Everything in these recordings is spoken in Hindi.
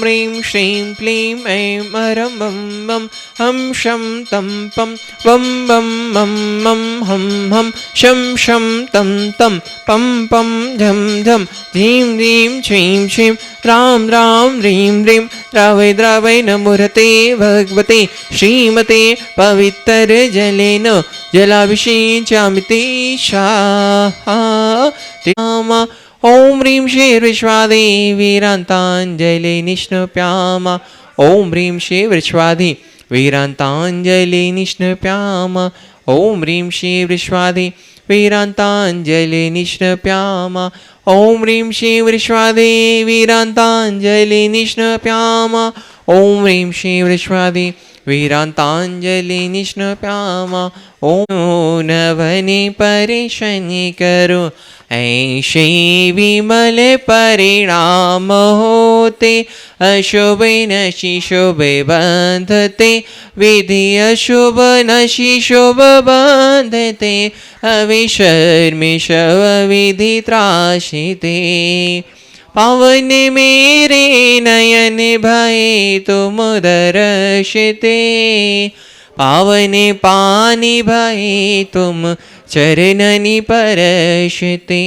ह्रीं श्रीं क्लीं ऐं हरं बं बं हं शं तं पं वं बं मं मं हं हं शं शं तं तं पं पं झं झं ह्रीं ह्रीं श्रीं श्रीं रां रां ह्रीं ह्रीं द्रावय द्रावय नमोहते भगवते श्रीमते पवित्रजलेन जलाभिषेचामि ते स्वाहा। ॐ ह्रीं श्रीर्विश्वादेवीरान्ताञ्जलि निष्णुप्याम ॐ ह्रीं श्रीर्विश्वादेवीरान्ताञ्जलि निष्णुप्याम ॐ ह्रीं श्रीर्विश्वादेवीरान्ताञ्जलि निष्णुप्याम ॐ ह्रीं श्रीर्विश्वादेवीरान्ताञ्जलि निष्णुप्याम ॐ ह्रीं श्रीर्विश्वादेवीरान्ताञ्जलि निष्णुप्याम ॐ नवने परेशनि करो ऐशे विमल परिणाम होते अशुभे नशि शुभे बंधते विधि अशुभ नशि शुभ बंधते अविशर्मिष विधि त्राशिते पावन मेरे नयन भये तुम दर्शिते पावने पानी भये तुम चरणनि परशते।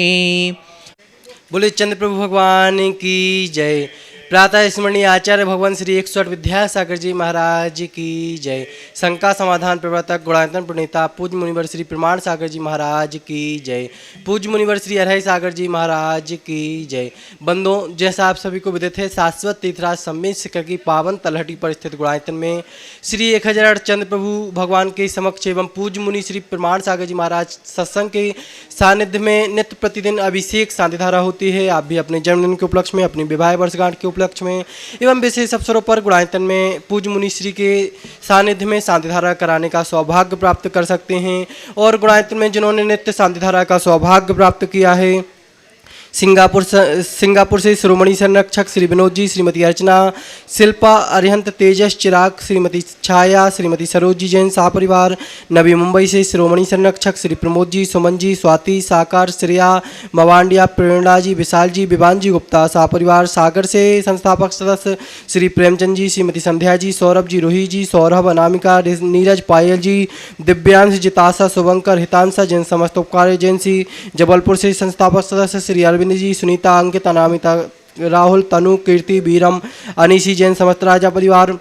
बोले चंद्र प्रभु भगवान की जय। प्रातः स्मरणीय आचार्य भगवान श्री 108 विद्यासागर जी महाराज की जय। शंका समाधान प्रवर्तक गुणायतन प्रणेता पूज्य मुनिवर श्री प्रमाण सागर जी महाराज की जय। पूज्य मुनिवर श्री अरहई सागर जी महाराज की जय। बंदों, जैसा आप सभी को विदित है, शाश्वत तीर्थराज सम्मेत शिखर की पावन तलहटी पर स्थित गुणायतन में श्री 1008 चंद्र प्रभु भगवान के समक्ष एवं पूज्य मुनि श्री प्रमाण सागर जी महाराज सत्संग के सानिध्य में नित्य प्रतिदिन अभिषेक शांतिधारा होती है। आप भी अपने जन्मदिन के उपलक्ष्य में, अपनी विवाह वर्षगांठ के उपलक्ष्य में एवं विशेष अवसरों पर गुणायतन में पूज्य मुनि श्री के सानिध्य में शांतिधारा कराने का सौभाग्य प्राप्त कर सकते हैं। और गुणायतन में जिन्होंने नित्य शांतिधारा का सौभाग्य प्राप्त किया है, सिंगापुर से शिरोमणि संरक्षक श्री विनोद जी, श्रीमती अर्चना, शिल्पा, अरिहंत, तेजस, चिराग, श्रीमती छाया, श्रीमती सरोज जी जैन सपरिवार। नवी मुंबई से शिरोमणि संरक्षक श्री प्रमोद जी, सुमन जी, स्वाति, साकार, श्रेया, मवांडिया, प्रेरणा जी, विशाल जी, विवान जी गुप्ता सपरिवार। सागर से संस्थापक सदस्य श्री प्रेमचंद जी, श्रीमती संध्या जी, सौरभ जी, रोही जी, सौरभ, अनामिका, नीरज, पायल जी, दिव्यांश, जिताशा, शुभंकर, हितांशा जैन समस्त उपकार एजेंसी। जबलपुर से संस्थापक सदस्य श्री अरविंद जी, सुनीता, अंकिता, अनामिता, राहुल, तनु, कीर्ति, बीरम, अनीसी जैन समस्त राजा परिवार।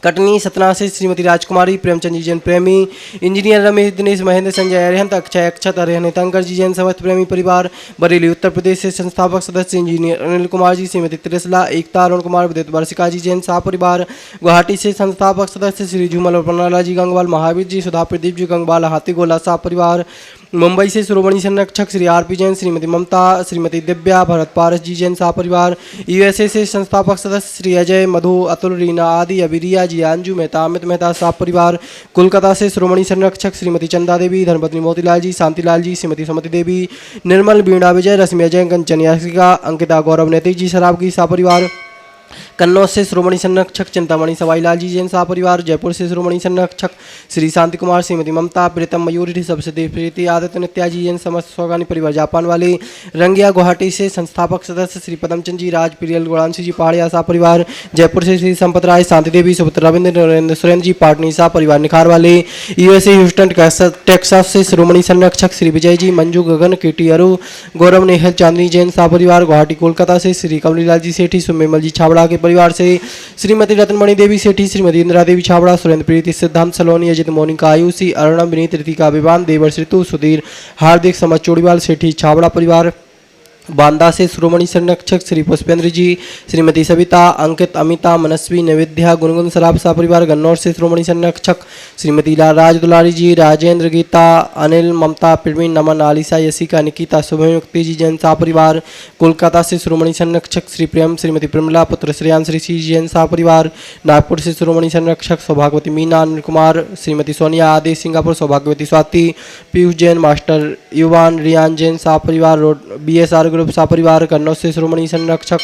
कटनी सतना से श्रीमती राजकुमारी, प्रेमचंद जी जैन प्रेमी, इंजीनियर रमेश, दिनेश, महेंद्र, संजय, अरिहंत, अक्षय, अक्षत, अरिहंत, अंकर जी जैन समस्त प्रेमी परिवार। बरेली उत्तर प्रदेश से संस्थापक सदस्य इंजीनियर अनिल कुमार जी, श्रीमती त्रिशला, एकता, अरुण कुमार, विद्युत वर्षिका जी जैन सपरिवार। गुवाहाटी से संस्थापक सदस्य श्री झूमल और प्रणाला जी गंगवाल, महावीर जी, सुधा प्रदीप जी गंगवाल, हाथी गोला सपरिवार। मुंबई से शिरोमणि संरक्षक श्री आरपी जैन, श्रीमती ममता, श्रीमती दिव्या, भरत पारस जी जैन सपरिवार। यूएसए से संस्थापक सदस्य श्री अजय, मधु, अतुल, रीना आदि, अबिरिया जी, अंजू मेहता, अमित मेहता सपरिवार। कोलकाता से शिरोमणि संरक्षक श्रीमती चंदा देवी, धर्मपत्नी मोतीलाल जी, शांतिलाल जी, श्रीमती सुमति देवी, निर्मल, बीणा विजय, रश्मि अजय, कंचन यासिका, अंकिता, गौरव, नैतिक जी शराब की सपरिवार। कन्नौज से शिरोमणि संरक्षक चिंतामणि सवाईलाल जी जैन सपरिवार। जयपुर से शिरोमणि संरक्षक श्री शांति कुमार, श्रीमती ममता, प्रीतम, मयूरी, सबसे प्रीति, आदित्य, नित्या जी जैन समस्त सौगानी परिवार जापान वाले। रंगिया गुवाहाटी से संस्थापक सदस्य श्री पदमचंद जी, राज, प्रियल, गुणांशी जी पहाड़िया सपरिवार। जयपुर से श्री संपत राय, शांति देवी, सुपुत्र रविंद्र, नरेंद्र, सुरेंद्र जी पाटनी सपरिवार निखार वाले। यूएसए ह्यूस्टन टेक्सास से शिरोमणि संरक्षक श्री विजय जी, मंजू, गगन, केटी, अरु, गौरव, नेहल, चांदनी जैन सपरिवार। गुवाहाटी कोलकाता से श्री कमलीलाल जी सेठी, सुमेमल जी छाबड़ा के परिवार से श्रीमती रत्नमणि देवी सेठी, श्रीमती इंदिरा देवी छाबड़ा, सुरेंद्र प्रीति, सिद्धांत सलोनी, अजित, मोनिका, आयुषी, अरुणम, विनीत, ऋतिका, विवान, देवर्ष, ऋतु, सुधीर, हार्दिक, समझ, चोड़ीवाल सेठी छाबड़ा परिवार। बांदा से शिरोमणि संरक्षक श्री पुष्पेंद्र जी, श्रीमती सविता, अंकित, अमिता, मनस्वी, नैवेद्या, गुनगुन सराफ सपरिवार। गन्नौर से शिरोमणि संरक्षक श्रीमती राज दुलारी जी, राजेंद्र, गीता, अनिल, ममता, प्रवीण, नमन, आलिशा, यशिका, निकिता, शुभयुक्ति जी जैन सपरिवार। कोलकाता से शिरोमणि संरक्षक श्री प्रेम, श्रीमती प्रमिला, पुत्र श्रेयांश ऋषि जैन सपरिवार। नागपुर से शिरोमणि संरक्षक सौभाग्यवती मीना, अनिल कुमार, श्रीमती सोनिया आदि। सिंगापुर सौभाग्यवती स्वाति, पीयूष जैन, मास्टर युवान, रियान जैन सपरिवार, BSR ग्रुप सपरिवार। कन्नौज से शिरोमणि संरक्षक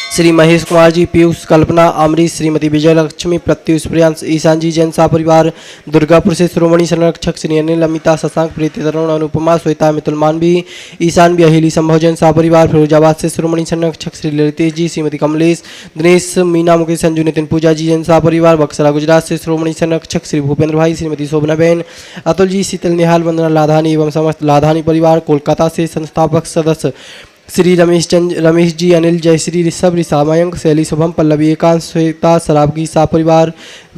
श्री महेश कुमार जी, पीयूष, कल्पना, अमरीश, श्रीमती विजयलक्ष्मी, प्रत्युष, प्रियांश, ईशान जी जैन शाह परिवार, दुर्गापुर से श्रोमणी संरक्षक श्री अनिल, अमिता, शशांक, प्रीति, तरुण, अनुपमा, श्वेता, मितुल, मानवी, ईशान भी, अहिली, संभव जैन शाह परिवार, फिरोजाबाद से श्रोमणी संरक्षक श्री ललितेश जी, श्रीमती कमलेश, दिनेश, मीना, मुकेश, संजू, नितिन, पूजा जी जैन शाह परिवार, बक्सरा गुजरात से श्रोमणी संरक्षक श्री भूपेंद्र भाई, श्रीमती शोभना बहन, अतुल जी, शीतल, निहाल, वंदना लाधानी एवं समस्त लाधानी परिवार, कोलकाता से संस्थापक सदस्य श्री रमेश जी, अनिल, जयश्री, ऋषभ, ऋषा, मयंक, शैली, शुभम, पल्लवी, एकांश, श्वेता, शराबगी शाह परिवार,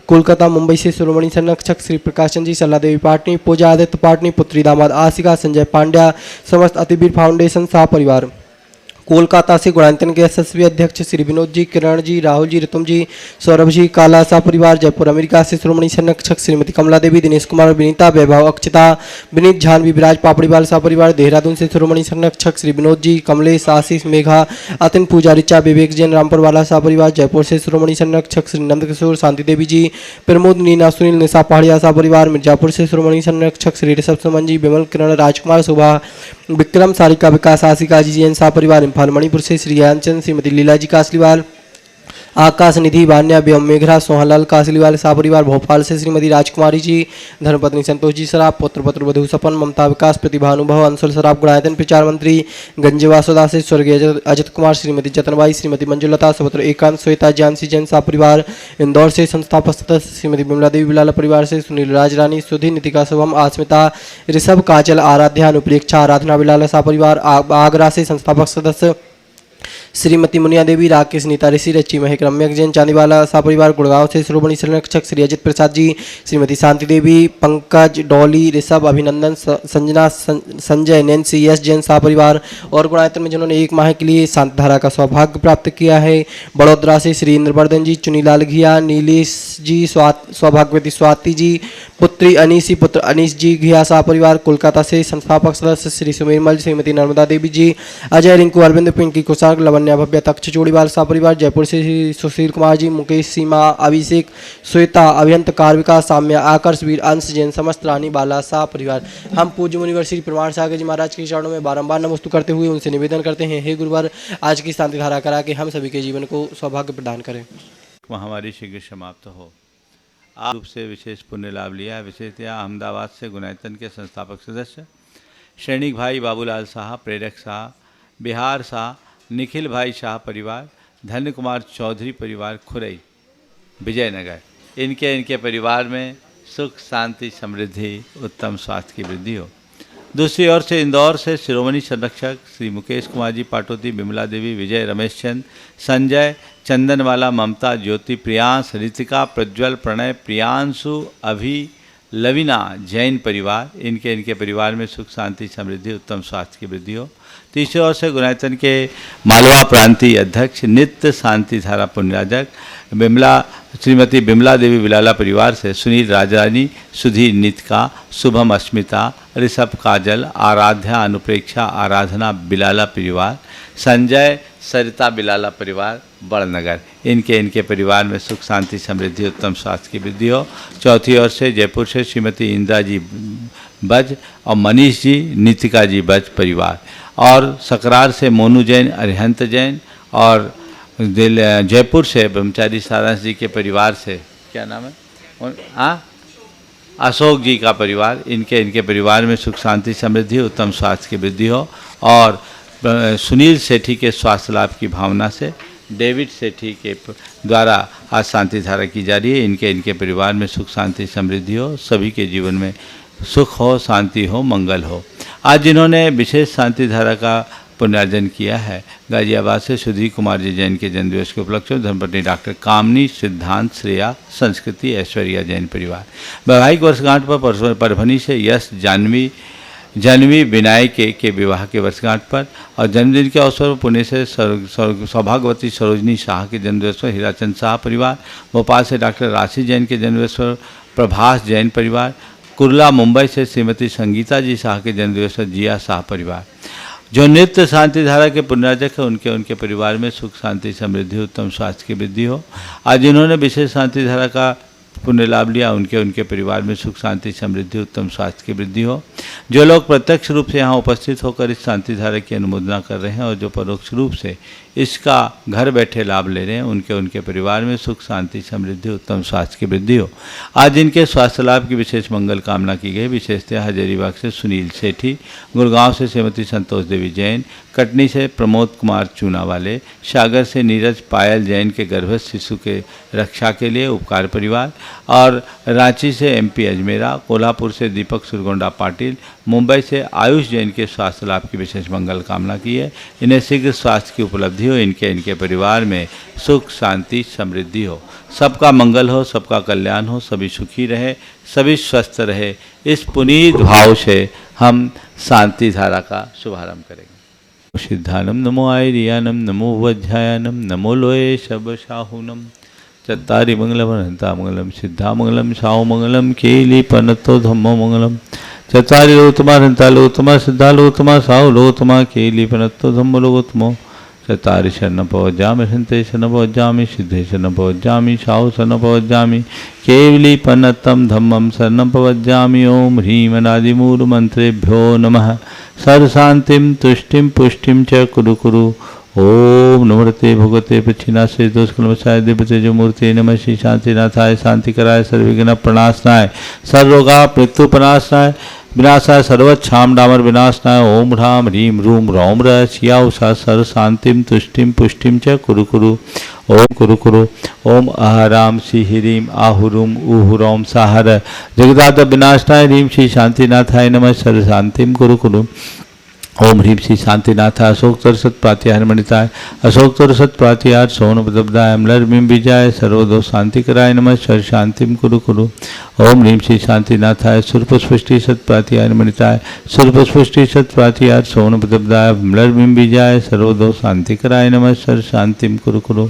कोलकाता, मुंबई से श्रोमणी संरक्षक श्री प्रकाश चंद जी, सल्ला देवी पाटनी, पूजा आदित्य पाटनी, पुत्री दामाद आशिका, संजय पांड्या, समस्त अतिवीर फाउंडेशन शाह परिवार, कोलकाता से गुणांतन के यशस्वी अध्यक्ष श्री विनोद जी, किरण जी, राहुल जी, ऋतुम जी, सौरभ जी, काला शाह परिवार, जयपुर अमेरिका से श्रोमणी संरक्षक श्रीमती कमला देवी, दिनेश कुमार, विनीता, वैभव, अक्षता, विनीत, झानवी, विराज, पापड़ीवाल शाह परिवार, देहरादून से श्रोमणी संरक्षक श्री विनोद जी, कमलेश, आशीष, मेघा, अतिन, पूजा, ऋचा, विवेक जैन, रामपुर वाला शाह परिवार, जयपुर से श्रोमणी संरक्षक श्री नंद किशोर, शांति देवी जी, प्रमोद, नीना, सुनील, निशा पहाड़िया शाह परिवार, मिर्जापुर से श्रोमणी संरक्षक श्री ऋषभ, सुमन जी, विमल, किरण, राजकुमार, शोभा, विक्रम, सारिका, विकास, आशिका जी जैन शाह परिवार, इम्फाल, मणिपुर से श्री ज्ञानचंद, श्रीमती लीला जी कासलीवाल, आकाश, निधि, वान्या, व्योम, मेघरा, सोहनलाल कासलीवाल शाह परिवार, भोपाल से श्रीमती राजकुमारी जी, धर्मपत्नी संतोष जी सराफ, पुत्र वधु सपन, ममता, विकास, प्रतिभा, अनुभव, अंशुल सराफ, गुणायतन प्रचार मंत्री, गंजवासोदा से स्वर्गीय अजित कुमार, श्रीमती जतनबाई, श्रीमती मंजुलता, सुपुत्र एकांत, श्वेता, जानसी जैन शाह परिवार, इंदौर से संस्थापक सदस्य श्रीमती बिमला देवी बिलाला परिवार से सुनील, राजरानी, सुधी, नितिका, शुभम, आस्मिता, ऋषभ, काजल, आराध्या, अनुप्रेक्षा, आराधना बिलाला शाह परिवार, आगरा से संस्थापक सदस्य श्रीमती मुनिया देवी, राकेश, नीता, ऋषि, रची, महक, रम्यक जैन चांदीवाला शाह परिवार, गुड़गांव से श्रोमणी संरक्षक श्री अजित प्रसाद जी, श्रीमती शांति देवी, पंकज, डॉली, ऋषभ, अभिनंदन, संजना, संजय, नैन्सी, यश जैन शाह परिवार और गुणायतन में जिन्होंने एक माह के लिए शांति धारा का सौभाग्य प्राप्त किया है, बड़ोदरा से श्री इंद्रवर्धन जी, चुनीलाल घिया, नीलेश जी, सौभाग्यवती स्वाति जी, पुत्री अनीसी, पुत्र अनीश जी घिया शाह परिवार, कोलकाता से संस्थापक सदस्य श्री सुमेरमल, श्रीमती नर्मदा देवी जी, अजय, रिंकू, अरविंद, पिंकी, कुशाग, लवन्या, भव्य, तक्ष, चोड़ीवाल शाह परिवार, जयपुर से श्री सुशील कुमार जी, मुकेश, सीमा, अभिषेक, श्वेता, अभियंत, कार्विका, साम्या, आकर्ष, वीर, अंश जैन, समस्त रानी बाला शाह परिवार। हम पूज्य मुनिवर श्री प्रमाण सागर जी महाराज के चरणों में बारंबार नमस्तु करते हुए उनसे निवेदन करते हैं, हे गुरुवर, आज की शांति धारा करा के हम सभी के जीवन को सौभाग्य प्रदान करें। महामारी शीघ्र समाप्त हो। आप रूप से विशेष पुण्य लाभ लिया। विशेषतया अहमदाबाद से गुणायतन के संस्थापक सदस्य सैनिक भाई बाबूलाल शाह, प्रेरक शाह, बिहार शाह, निखिल भाई शाह परिवार, धन्य कुमार चौधरी परिवार, खुरई, विजयनगर, इनके परिवार में सुख, शांति, समृद्धि, उत्तम स्वास्थ्य की वृद्धि हो। दूसरी ओर से इंदौर से शिरोमणि संरक्षक श्री मुकेश कुमार जी, पाटोती, बिमला देवी, विजय, रमेश चंद, संजय, चंदनवाला, ममता, ज्योति, प्रियांश, ऋतिका, प्रज्वल, प्रणय, प्रियांशु, अभि, लविना जैन परिवार, इनके परिवार में सुख, शांति, समृद्धि, उत्तम स्वास्थ्य की वृद्धि हो। तीसरी ओर से गुणायतन के मालवा प्रांतीय अध्यक्ष, नित्य शांति धारा पुण्यराजक, श्रीमती बिमला देवी बिलाला परिवार से सुनील, राजानी, सुधीर, नितिका, शुभम, अस्मिता, ऋषभ, काजल, आराध्या, अनुप्रेक्षा, आराधना बिलाला परिवार, संजय, सरिता बिलाला परिवार, बड़नगर, इनके परिवार में सुख, शांति, समृद्धि, उत्तम स्वास्थ्य की वृद्धि हो। चौथी ओर से जयपुर से श्रीमती इंदिरा जी बज और मनीष जी, नितिका जी बज परिवार, और सकरार से मोनू जैन, अरिहंत जैन, और जयपुर से ब्रह्मचारी सारांश जी के परिवार से क्या नाम है, अशोक जी का परिवार, इनके परिवार में सुख, शांति, समृद्धि, उत्तम स्वास्थ्य की वृद्धि हो। और सुनील सेठी के स्वास्थ्य लाभ की भावना से डेविड सेठी के द्वारा आज शांति धारा की जा रही है। इनके परिवार में सुख, शांति, समृद्धि हो, सभी के जीवन में सुख हो, शांति हो, मंगल हो। आज जिन्होंने विशेष शांति धारा का पुण्यार्जन किया है, गाजियाबाद से सुधीर कुमार जी जैन के जन्मदिवस के उपलक्ष्य में धर्मपत्नी डॉक्टर कामनी, सिद्धांत, श्रेया, संस्कृति, ऐश्वर्या जैन परिवार। वैवाहिक वर्षगांठ पर परभनी से यश, जानवी विनायक के विवाह के वर्षगांठ पर, और जन्मदिन के अवसर पर पुणे से सौभाग्यवती सरोजनी शाह के जन्मदिवस पर हीराचंद शाह परिवार, भोपाल से डॉक्टर राशि जैन के जन्मदिवस पर प्रभास जैन परिवार, कुर्ला मुंबई से श्रीमती संगीता जी शाह के जन्मदिवस पर जिया शाह परिवार। जो नित्य शांति धारा के पुण्यराजक है, उनके परिवार में सुख, शांति, समृद्धि, उत्तम स्वास्थ्य की वृद्धि हो। आज जिन्होंने विशेष शांति धारा का पुण्य लाभ लिया, उनके परिवार में सुख शांति समृद्धि उत्तम स्वास्थ्य की वृद्धि हो। जो लोग प्रत्यक्ष रूप से यहाँ उपस्थित होकर इस शांति धारा की अनुमोदना कर रहे हैं और जो परोक्ष रूप से इसका घर बैठे लाभ ले रहे हैं, उनके परिवार में सुख शांति समृद्धि उत्तम स्वास्थ्य की वृद्धि हो। आज इनके स्वास्थ्य लाभ की विशेष मंगल कामना की गई। विशेषतः हजारीबाग से सुनील सेठी, गुड़गांव से श्रीमती संतोष देवी जैन, कटनी से प्रमोद कुमार चूनावाले, सागर से नीरज पायल जैन के गर्भस्थ शिशु के रक्षा के लिए उपकार परिवार, और रांची से MP अजमेरा, कोल्हापुर से दीपक सुरगोंडा पाटिल, मुंबई से आयुष जैन के स्वास्थ्य लाभ की विशेष मंगल कामना की है। इन्हें शीघ्र स्वास्थ्य की उपलब्धि हो, इनके परिवार में सुख शांति समृद्धि हो, सबका मंगल हो, सबका कल्याण हो, सभी सुखी रहे, सभी स्वस्थ रहे। इस पुनीत भाव से हम शांति धारा का शुभारंभ करेंगे। सिद्धानम नमो आयरियानम नमो वज्रायानम नमो लोये शबशाहुनम चत्तारि मंगलम अनंता मंगलम सिद्धा मंगलम साहु मंगलम केली पनतो धम्मो मंगलम चत्तारि लोतमा अनंता लोतमा सिद्धा लोतमा साहु लोतमा केली पनतो धम्मो लोतमो चत्तारि शरण पवज्जामि हन्ते शरण पवज्जामि सिद्धे शरण पवज्जामि साहु शरण पवज्जामि केवली पन्नतम धम्मम शरण पवज्जामि। ओम ह्रीं अनादिमूल मंत्रेभ्यो नमः। सर्वशांतिं तुष्टिं पुष्टिं च कुरु कुरु। ओम नमस्ते भगवते पक्षिणाशे दोषकलमशाय दिव्यतेजो मूर्ते नमः। श्री शांतिनाथाय शांतिकराय सर्वविघ्न प्रणाशनाय सर्वरोगा मृत्युपनाशनाय विनाशाय सर्वच्छाम डामर विनाशनाय। ओम ह्राम ह्रीं रूम रौम र शिया उषा सर्व शांतिम तुष्टिम पुष्टिम च कुरु कुरु। ओम कुरु कुरु। ओम अहराम श्री ह्रीं आहुरुम उहुरोम साहर जगदाद विनाशनाय ह्रीं श्री शांतिनाथाय नमः। सर्व शांतिम कुरु कुरु। ओम ह्रीं श्री शांतिनाथ अशोक तरसत प्रातिहार मणिताय अशोक तरसत प्रातिहार सोन प्रदब्दाय अम्लर बिम विजय सर्वदो शांति कराय नमः। सर्व शांतिम कुरु कुरु। ओम ह्रीं श्री शांतिनाथाय सुरपुष्टि सत प्रातिहार मणिताय सुरपुष्टि सत प्रातिहार सोन प्रदब्दाय अम्लर बिम विजय सर्वदो शांति कराय नमः। सर्व शांतिम कुरु कुरु।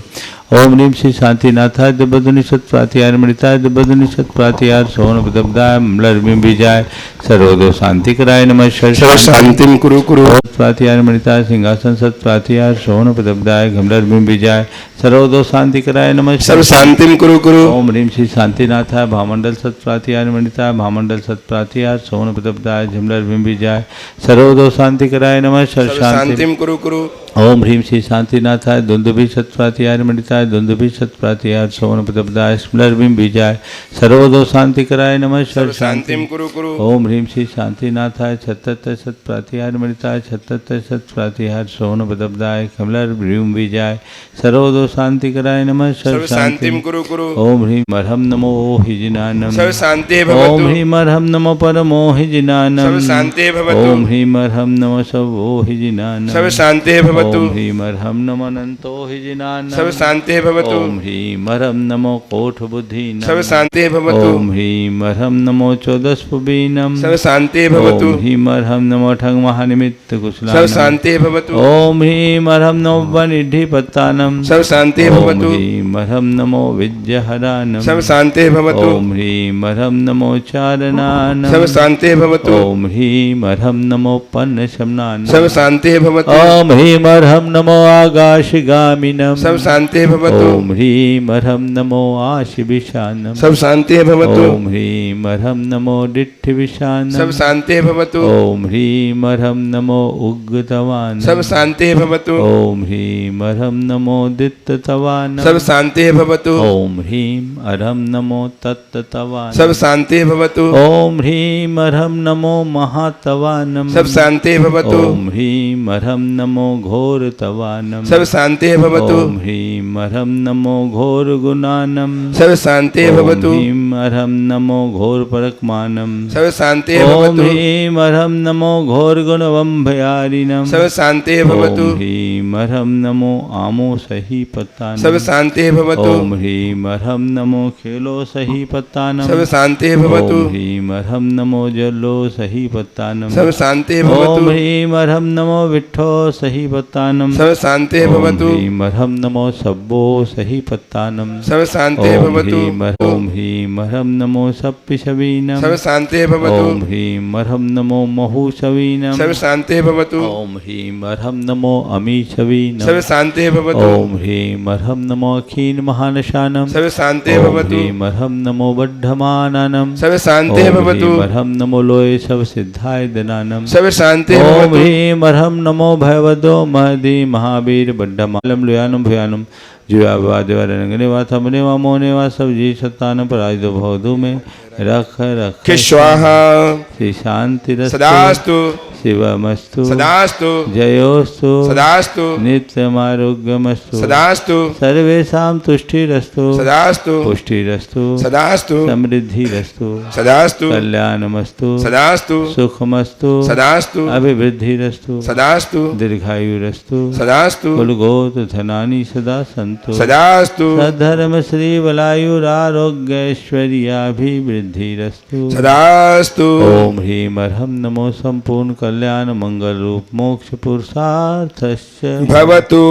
ओम ह्रीं श्री शांतिनाथाय दिव्यध्वनि सत प्रातिहार मणिताय दिव्यध्वनि सत प्रातिहार सोन प्रदब्दाय अम्लर बिम विजय सर्वदो शांति कराय नमः। सर्व शांतिम कुरु कुरु। प्रातिहार मणिताय सिंहासन सत प्रातिहार सोन प्रदब्दाय गमलर बिम विजय सर्वदो शांति कराय नमः। सर्व शांतिम कुरु कुरु। ओम ह्रीं श्री शांतिनाथाय भामंडल सत प्रातिहार मणिताय भामंडल सत प्रातिहार सोन प्रदब्दाय झमलर बिम विजय सर्वदो शांति कराय नमः। सर्व शांतिम कुरु कुरु। ओम ह्रीं श्री शांतिनाथाय दुंदुभि सत प्रातिहार मणिताय दुंदुभि सत प्रातिहार सोन प्रदब्दाय स्मलर बिम विजय सर्वदो शांति कराय नमः। सर्व शांतिम कुरु कुरु। ओम ह्रीं श्री शांतिनाथाय छत्तर सत प्रातिहार मणिताय छत्तर सत प्रातिहार सोन प्रदब्दाय कमलर बिम विजय सर्वदो शांति कराय नमः। सर्व शांतिम कुरु कुरु। ओम ह्रीं मरहम नमो हिजिनानम सर्व शांति भवतु। ओम ह्रीं मरहम नमो परमो हिजिनानम सर्व शांति भवतु। ओम ह्रीं मरहम नमो सबो हिजिनानम सर्व शांति भवतु। ओम ह्रीं मरहम नमो अनंतो हिजिनानम सर्व शांति भवतु। ओम ह्रीं मरहम नमो कोठ बुद्धिनाम सर्व शांति भवतु। ओम ह्रीं मरहम नमो चौदस्पुबीनम सर्व शांति भवतु। ओम ह्रीं मरहम नमो ठग महानिमित्त कुशलानम सर्व शांति भवतु। ओम ह्रीं मरहम नमो वनिधिपत्तानम सर्व शांति भवतु। ओम ह्रीं मरहम नमो विद्याहरानम सर्व शांति भवतु। ओम ह्रीं मरहम नमो चारणानम सर्व शांति भवतु। ओम ह्रीं मरहम नमो पन्नशमनानम सर्व शांति भवतु। ओम ह्रीं मरहम नमो आकाशगामिनम सर्व शांति भवतु। ओम ह्रीं मरहम नमो आशिविशानम सर्व शांति भवतु। ओम ह्रीं मरहम नमो डिट्ठिविशानम सर्व शांति भवतु। ओम ह्रीं मरहम नमो उग्गतवान सर्व शांति भवतु। ओम ह्रीं मरहम नमो दित्ततवान सर्व शांति भवतु। ओम ह्रीं अरहम नमो तत्ततवान सर्व शांति भवतु। ओम ह्रीं मरहम नमो महातवानम सर्व शांति भवतु। ओम ह्रीं मरहम नमो घोर तवानम सर्व शांति भवतु। ओम ह्रीं मरहम नमो घोर गुणानम सर्व शांति भवतु। ओम ह्रीं मरहम नमो घोर परकमानम सर्व शांति भवतु। ओम ह्रीं मरहम नमो घोर गुणवंभयारिणम सर्व शांति भवतु। ओम ह्रीं मरहम नमो आमो सही पत्तानम सर्व शांति भवतु। ओम ह्रीं मरहम नमो खेलो सही पत्तानम सर्व शांति भवतु। ओम ह्रीं मरहम नमो जलो सही पत्तानम सर्व शांति भवतु। ओम ह्रीं मरहम नमो विठ्ठो सही पत्तानम सर्व शांति भवतु। ओम ह्रीं मरहम नमो सब सर्वो सही पत्तानम सर्व शांति भवतु। ओम ह्रीं ह्रम नमो सप्पिशवीनम सर्व शांति भवतु। ओम ह्रीं ह्रम नमो महूशवीनम सर्व शांति भवतु। ओम ह्रीं ह्रम नमो अमीशवीनम सर्व शांति भवतु। ओम ह्रीं ह्रम नमो अखीन महानशानम सर्व शांति ओम भवतु। ह्रीं ह्रम नमो बद्धमाननम सर्व शांति ओम भवतु। ह्रीं ह्रम नमो लोय सब सिद्धाय दनानम सर्व शांति ओम भवतु। ह्रीं ह्रम नमो भयवदो महदी महावीर बड्ढमालम लुयानम भयानम जीवादेवारंगने वा थमने वा मोने वा सब जी सत्तान पराजित भवदु में रख रख कि स्वाहा श्री शांति सदास्तु शिवमस्तु सदास्तु जयोस्तु सदास्तु नित्यमारोग्यमस्तु सदास्तु सर्वेषां तुष्टिरस्तु सदास्तु पुष्टिरस्तु सदास्तु समृद्धिरस्तु सदास्तु कल्याणमस्तु सदास्तु सुखमस्तु सदास्तु अभिवृद्धिरस्तु सदास्तु दीर्घायुरस्तु सदास्तु कुलगोत धनानि सदा सन्तु सदास्तु सद्धर्म श्री बलायुरारोग्यैश्वर्याभिवृद्धिरस्तु सदास्तु ओम ह्रीं ह्रम नमो संपूर्ण कल्याण मंगल रूप मोक्ष पुरुषार्थस्य भवतु।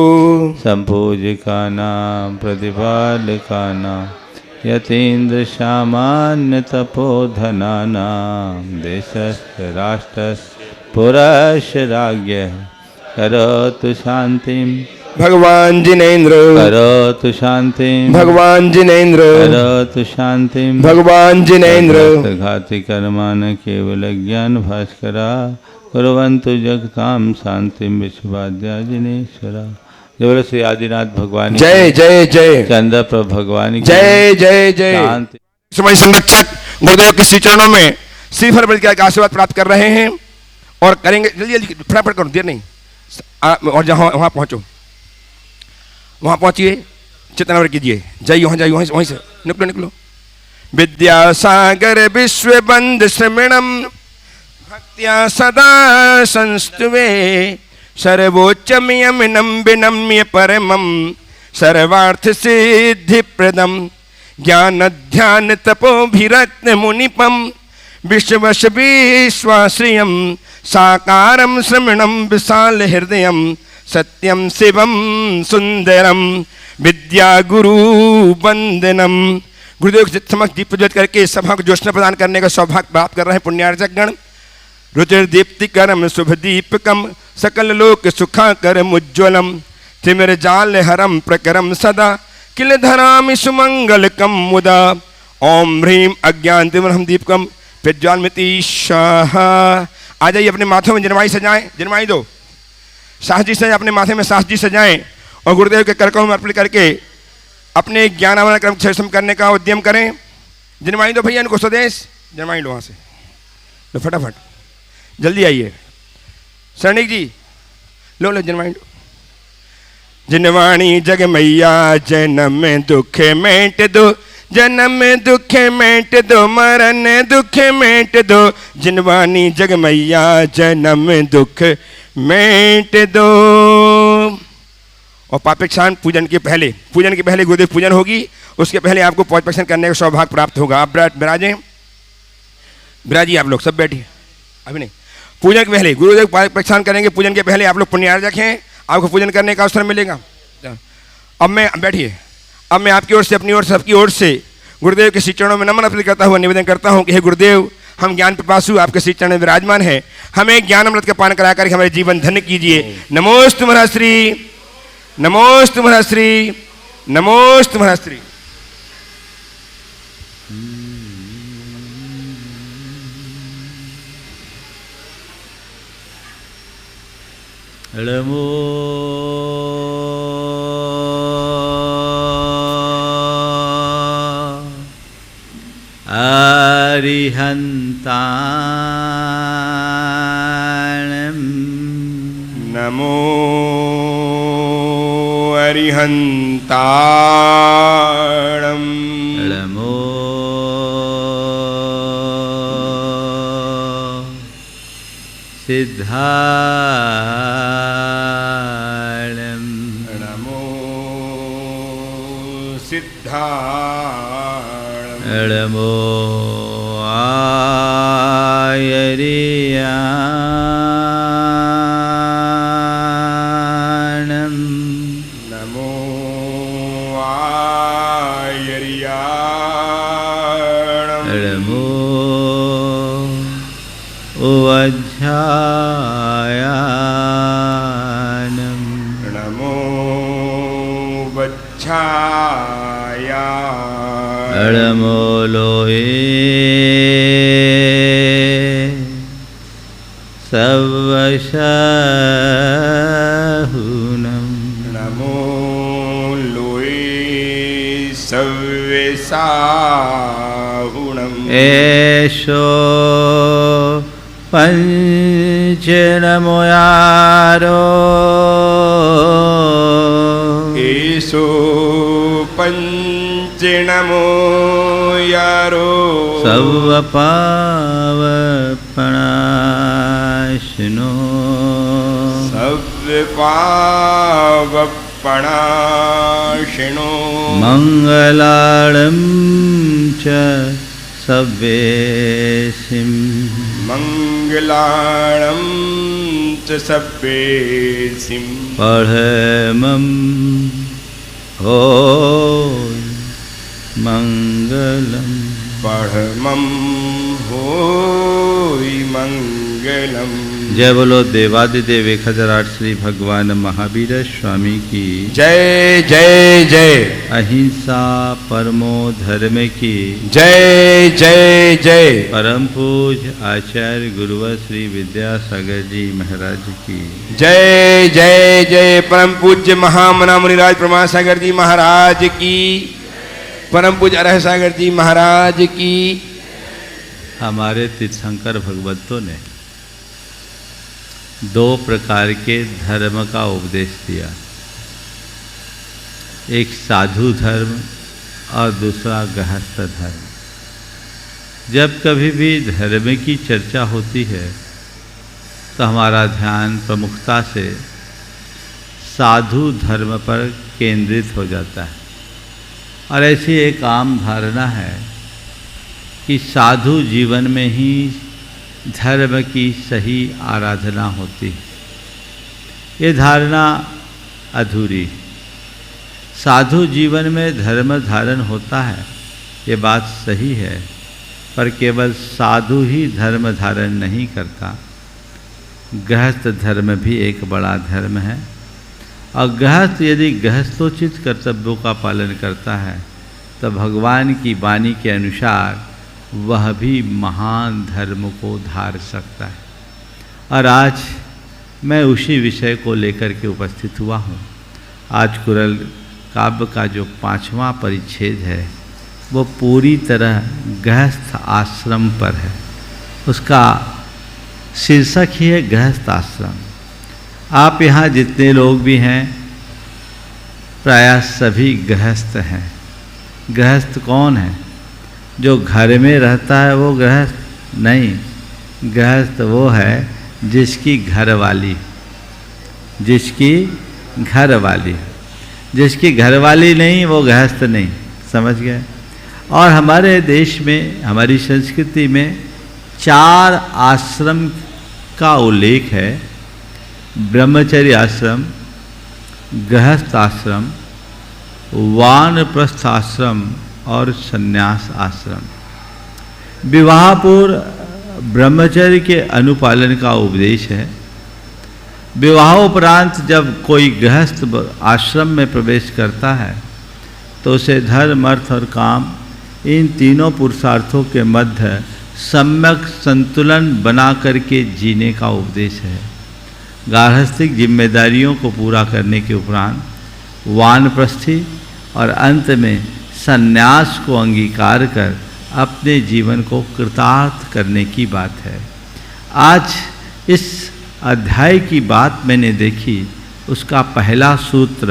संपूजिकानां प्रतिपालकानां यतीन्द्र सामान्य तपोधनानां देशस्य राष्ट्रस्य पुरस्य राज्ञः करोतु शांतिं भगवान जिनेन्द्र करोतु शांतिं भगवान जिनेन्द्र करोतु शांतिं भगवान जिनेन्द्र घाति कर्मान केवल ज्ञान भास्करा कुर्वन्तु जगतां शांतिं विश्वाद्या जिनेश्वरा। जय बोलो श्री आदिनाथ भगवान की जय जय जय चंद्र प्रभु भगवान की जय जय जय। शांति। समय संरक्षक गुरुदेव के श्री चरणों में श्रीफल बलि का आशीर्वाद प्राप्त कर रहे हैं और करेंगे। जल्दी जल्दी फटाफट करो, देर नहीं। और जहाँ वहाँ पहुँचो, वहाँ पहुँचिए, चितनावर कीजिए। जय वहाँ जाइए, वहीं से निकलो निकलो। विद्यासागर विश्व बंद श्रमणम भक्त्या सदा संस्तुवे सर्वोच्चमियमिनं विनम्य परमं सर्वार्थ सिद्धि प्रदम ज्ञान ध्यान तपोभिरत्न मुनिपम विश्वश विश्वाश्रियम साकारम श्रमणम विशाल हृदयम सत्यम शिवम सुंदरम विद्या गुरु वंदनम। गुरुदेव के समक्ष दीप प्रज्वलित करके सभा को ज्योत्सना प्रदान करने का सौभाग्य प्राप्त कर रहे हैं पुण्यार्जक गण। रुचिर दीप्तिकरम शुभ दीपकम सकल लोक सुखाकरम उज्ज्वलम तिमिर जाल हरम प्रकरम सदा किल धरामि सुमंगलकम मुदा। ओम ह्रीं अज्ञान तिमिरहम दीपकम प्रज्वालमिति स्वाहा। आ जाइए, अपने माथों में जनमाई सजाएं, जनमाई दो। साहस जी से अपने माथे में साहस जी सजाएं और गुरुदेव के करकमलों में अर्पित करके अपने ज्ञानावन क्रम क्षम करने का उद्यम करें। जनमाई दो भैया इनको, स्वदेश जनमाई लो वहाँ से, लो फटाफट जल्दी आइए। सैनिक जी लो लो जनमाई लो। जिनवाणी जग मैया जन्म दुख मेट दो, जन्म दुख मेट दो, मरण दुख मेट दो। जिनवाणी जग मैया जन्म दुख मेट दो। और पापेक्षान पूजन के पहले गुरुदेव पूजन होगी, उसके पहले आपको पापेक्षान करने का सौभाग्य प्राप्त होगा। आप विराजें, विराजिए आप लोग, सब बैठिए। अभी नहीं, पूजन के पहले गुरुदेव पापेक्षान करेंगे। पूजन के पहले आप लोग पुण्यार्जक हैं, आपको पूजन करने का अवसर मिलेगा। अब मैं बैठिए, अब मैं आपकी ओर से, अपनी ओर से, सबकी ओर से गुरुदेव के श्री चरणों में नमन अर्पित करता हुआ निवेदन करता हूँ कि हे गुरुदेव, हम ज्ञान पिपासु आपके श्री चरण में विराजमान है, हमें ज्ञान अमृत का पान करा कर हमारे जीवन धन्य कीजिए। नमोस्तु महाश्री, नमोस्तु महाश्री, नमोस्तु महाश्री। नमो अरिहन्ताणं नमो अरिहन्ताणं नमो सिद्धाणं नमो सिद्धाणं नमो आयर्याणं नमो आयर्याणम् नमो वज्झायानम् नमो वज्झायानम् नमो लोये सवशहुनम् नमो लोये सव्यसाहुणम् एषो पञ्चनमोयारो एषो पञ्चनमो यारो सवपावपणाशिनो सव्यपावपणाशिनो मङ्गलाळं च सव्येसिं मङ्गलाणं च सव्येसिं पढमं हो मङ्गलम् पढ़मं होई मंगलम। जय बोलो देवादिदेव 1008 श्री भगवान महावीर स्वामी की जय जय जय। अहिंसा परमो धर्म की जय जय जय। परम पूज आचार्य गुरुवर श्री विद्यासागर जी महाराज की जय जय जय। परम पूज्य महामना मुनिराज प्रमासागर जी महाराज की। परम पूज्य अरह सागर जी महाराज की। हमारे तीर्थंकर भगवंतों ने 2 प्रकार के धर्म का उपदेश दिया, एक साधु धर्म और दूसरा गृहस्थ धर्म। जब कभी भी धर्म की चर्चा होती है तो हमारा ध्यान प्रमुखता से साधु धर्म पर केंद्रित हो जाता है और ऐसी एक आम धारणा है कि साधु जीवन में ही धर्म की सही आराधना होती है। ये धारणा अधूरी। साधु जीवन में धर्म धारण होता है, ये बात सही है, पर केवल साधु ही धर्म धारण नहीं करता। गृहस्थ धर्म भी एक बड़ा धर्म है और गृहस्थ यदि गृहस्थोचित कर्तव्यों का पालन करता है तो भगवान की वाणी के अनुसार वह भी महान धर्म को धार सकता है। और आज मैं उसी विषय को लेकर के उपस्थित हुआ हूँ। आज कुरल काव्य का जो 5वां परिच्छेद है वो पूरी तरह गृहस्थ आश्रम पर है। उसका शीर्षक ही है गृहस्थ आश्रम। आप यहाँ जितने लोग भी हैं प्रायः सभी गृहस्थ हैं। गृहस्थ कौन है? जो घर में रहता है वो गृहस्थ नहीं। गृहस्थ वो है जिसकी घरवाली जिसकी घरवाली नहीं वो गृहस्थ नहीं। समझ गए? और हमारे देश में हमारी संस्कृति में 4 आश्रम का उल्लेख है। ब्रह्मचर्य आश्रम, गृहस्थ आश्रम, वानप्रस्थ आश्रम और संन्यास आश्रम। विवाह पूर्व ब्रह्मचर्य के अनुपालन का उपदेश है। विवाहोपरांत जब कोई गृहस्थ आश्रम में प्रवेश करता है तो उसे धर्म, अर्थ और काम इन तीनों पुरुषार्थों के मध्य सम्यक संतुलन बना करके जीने का उपदेश है। गार्हस्थ्यिक जिम्मेदारियों को पूरा करने के उपरांत वानप्रस्थी और अंत में संन्यास को अंगीकार कर अपने जीवन को कृतार्थ करने की बात है। आज इस अध्याय की बात मैंने देखी, उसका पहला सूत्र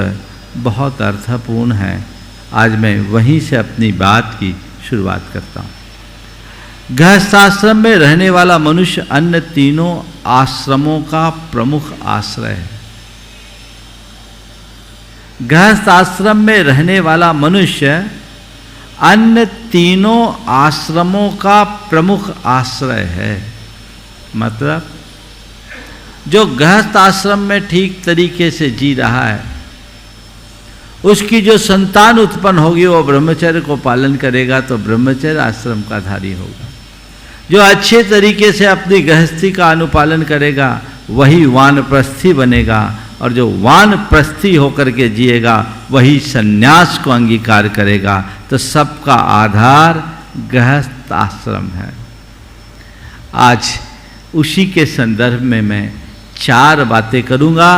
बहुत अर्थपूर्ण है। आज मैं वहीं से अपनी बात की शुरुआत करता हूँ। गृहस्थाश्रम में रहने वाला मनुष्य अन्य तीनों आश्रमों का प्रमुख आश्रय है। गृहस्थ आश्रम में रहने वाला मनुष्य अन्य तीनों आश्रमों का प्रमुख आश्रय है। मतलब जो गृहस्थ आश्रम में ठीक तरीके से जी रहा है उसकी जो संतान उत्पन्न होगी वो ब्रह्मचर्य को पालन करेगा तो ब्रह्मचर्य आश्रम का धारी होगा। जो अच्छे तरीके से अपनी गृहस्थी का अनुपालन करेगा वही वानप्रस्थी बनेगा, और जो वानप्रस्थी होकर के जिएगा वही सन्यास को अंगीकार करेगा। तो सबका आधार गृहस्थ आश्रम है। आज उसी के संदर्भ में मैं 4 बातें करूँगा,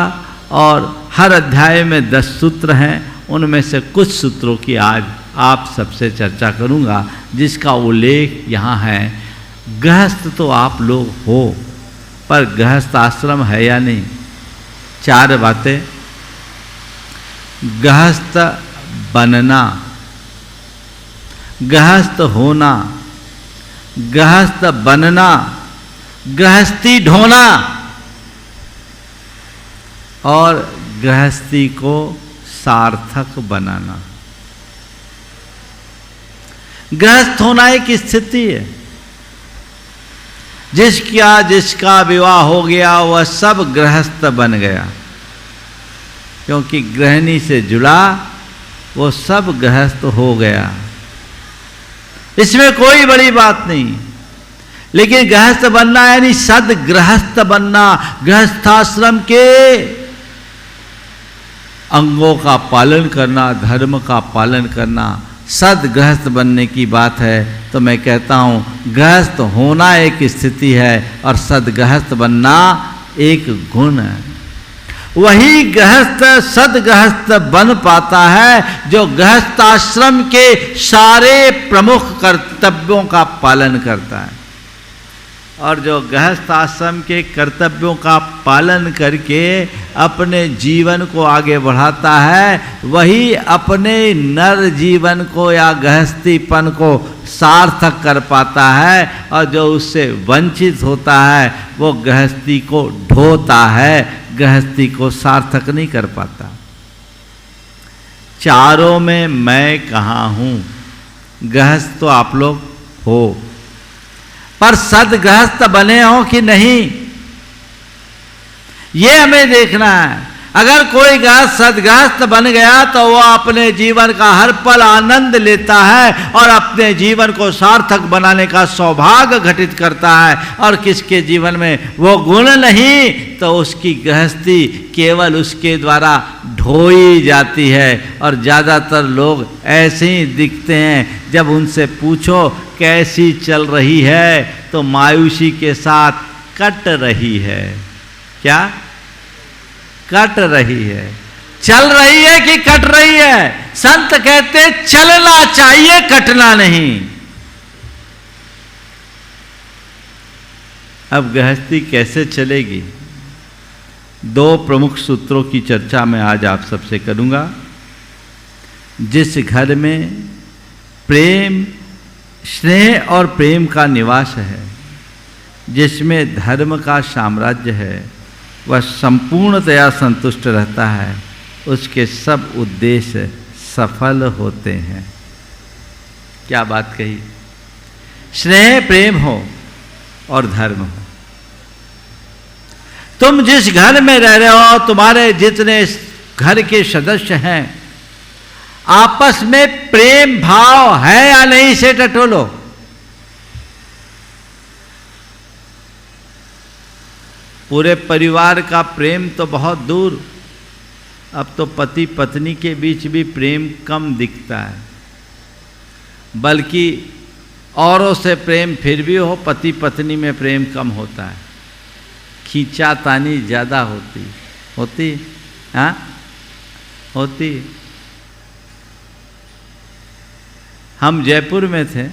और हर अध्याय में 10 सूत्र हैं, उनमें से कुछ सूत्रों की आज आप सबसे चर्चा करूँगा, जिसका उल्लेख यहाँ है। गृहस्थ तो आप लोग हो, पर गृहस्थ आश्रम है या नहीं? 4 बातें। गृहस्थ बनना, गृहस्थ होना, गृहस्थ बनना, गृहस्थी ढोना और गृहस्थी को सार्थक बनाना। गृहस्थ होना एक स्थिति है। जिसका विवाह हो गया वह सब गृहस्थ बन गया, क्योंकि गृहिणी से जुड़ा वो सब गृहस्थ हो गया। इसमें कोई बड़ी बात नहीं। लेकिन गृहस्थ बनना यानी सद गृहस्थ बनना, गृहस्थाश्रम के अंगों का पालन करना, धर्म का पालन करना, सद गृहस्थ बनने की बात है। तो मैं कहता हूँ गृहस्थ होना एक स्थिति है और सद गृहस्थ बनना एक गुण है। वही गृहस्थ सद गृहस्थ बन पाता है जो गृहस्थाश्रम के सारे प्रमुख कर्तव्यों का पालन करता है। और जो गृहस्थ आश्रम के कर्तव्यों का पालन करके अपने जीवन को आगे बढ़ाता है, वही अपने नर जीवन को या गृहस्थीपन को सार्थक कर पाता है। और जो उससे वंचित होता है वो गृहस्थी को ढोता है, गृहस्थी को सार्थक नहीं कर पाता। चारों में मैं कहाँ हूँ? गृहस्थ तो आप लोग हो, पर सदगृहस्थ बने हो कि नहीं, ये हमें देखना है। अगर कोई गृहस्थ सदगृहस्थ बन गया तो वह अपने जीवन का हर पल आनंद लेता है और अपने जीवन को सार्थक बनाने का सौभाग्य घटित करता है। और किसके जीवन में वो गुण नहीं तो उसकी गृहस्थी केवल उसके द्वारा ढोई जाती है। और ज़्यादातर लोग ऐसे ही दिखते हैं, जब उनसे पूछो कैसी चल रही है तो मायूसी के साथ कट रही है। क्या कट रही है? चल रही है कि कट रही है? संत कहते चलना चाहिए, कटना नहीं। अब गृहस्थी कैसे चलेगी? 2 प्रमुख सूत्रों की चर्चा मैं आज आप सबसे करूंगा। जिस घर में प्रेम, स्नेह और प्रेम का निवास है, जिसमें धर्म का साम्राज्य है, वह संपूर्णतया संतुष्ट रहता है, उसके सब उद्देश्य सफल होते हैं। क्या बात कही? स्नेह प्रेम हो और धर्म हो। तुम जिस घर में रह रहे हो, तुम्हारे जितने घर के सदस्य हैं, आपस में प्रेम भाव है या नहीं से टटोलो। पूरे परिवार का प्रेम तो बहुत दूर, अब तो पति पत्नी के बीच भी प्रेम कम दिखता है। बल्कि औरों से प्रेम फिर भी हो, पति पत्नी में प्रेम कम होता है, खींचातानी ज़्यादा होती हाँ होती। हम जयपुर में थे,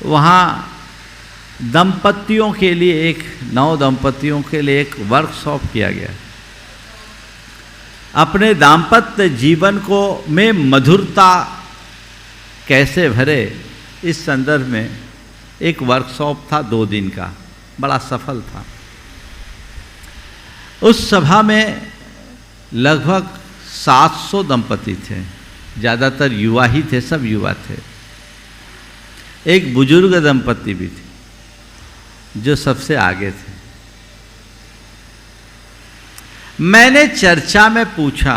वहाँ दंपतियों के लिए नव दंपतियों के लिए एक वर्कशॉप किया गया। अपने दाम्पत्य जीवन को में मधुरता कैसे भरे, इस संदर्भ में एक वर्कशॉप था 2 दिन का, बड़ा सफल था। उस सभा में लगभग 700 दंपति थे, ज़्यादातर युवा ही थे, सब युवा थे। एक बुजुर्ग दंपति भी थे जो सबसे आगे थे। मैंने चर्चा में पूछा,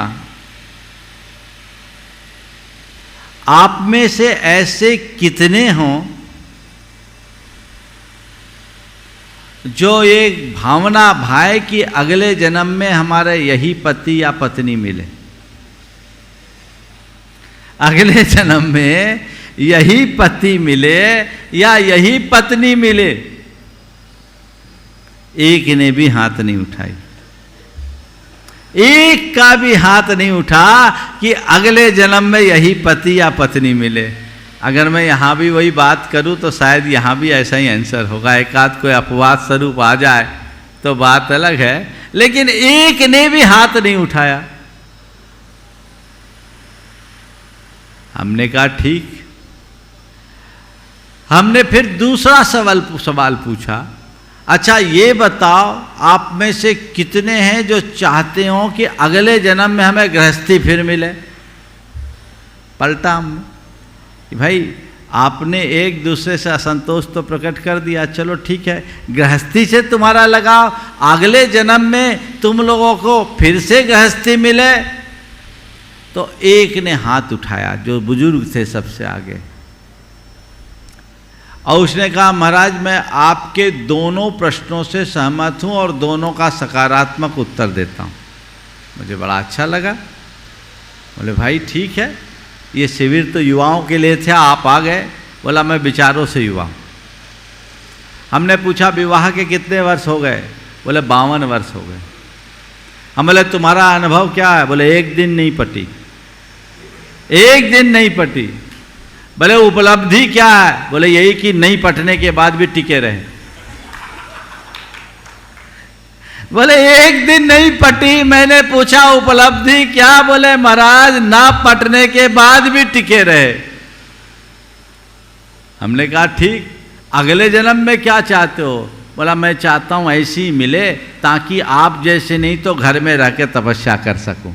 आप में से ऐसे कितने हों जो एक भावना भाए कि अगले जन्म में हमारे यही पति या पत्नी मिले, अगले जन्म में यही पति मिले या यही पत्नी मिले? एक ने भी हाथ नहीं उठाई, एक का भी हाथ नहीं उठा कि अगले जन्म में यही पति या पत्नी मिले। अगर मैं यहाँ भी वही बात करूँ तो शायद यहाँ भी ऐसा ही आंसर होगा, एक आध कोई अपवाद स्वरूप आ जाए तो बात अलग है, लेकिन एक ने भी हाथ नहीं उठाया। हमने कहा ठीक। हमने फिर दूसरा सवाल पूछा, अच्छा ये बताओ आप में से कितने हैं जो चाहते हो कि अगले जन्म में हमें गृहस्थी फिर मिले? पलटा हमने कि भाई आपने एक दूसरे से असंतोष तो प्रकट कर दिया, चलो ठीक है, गृहस्थी से तुम्हारा लगाव, अगले जन्म में तुम लोगों को फिर से गृहस्थी मिले। तो एक ने हाथ उठाया जो बुजुर्ग थे सबसे आगे, और उसने कहा महाराज मैं आपके दोनों प्रश्नों से सहमत हूं और दोनों का सकारात्मक उत्तर देता हूं। मुझे बड़ा अच्छा लगा। बोले भाई ठीक है, ये शिविर तो युवाओं के लिए थे, आप आ गए। बोला मैं विचारों से युवा हूं। हमने पूछा विवाह के कितने वर्ष हो गए? बोले 52 वर्ष हो गए। हम बोले तुम्हारा अनुभव क्या है? बोले एक दिन नहीं पटी, एक दिन नहीं पटी। बोले उपलब्धि क्या है? बोले यही कि नहीं पटने के बाद भी टिके रहे। बोले एक दिन नहीं पटी। मैंने पूछा उपलब्धि क्या? बोले महाराज ना पटने के बाद भी टिके रहे। हमने कहा ठीक, अगले जन्म में क्या चाहते हो? बोला मैं चाहता हूं ऐसी मिले ताकि आप जैसे नहीं तो घर में रह के तपस्या कर सकूं।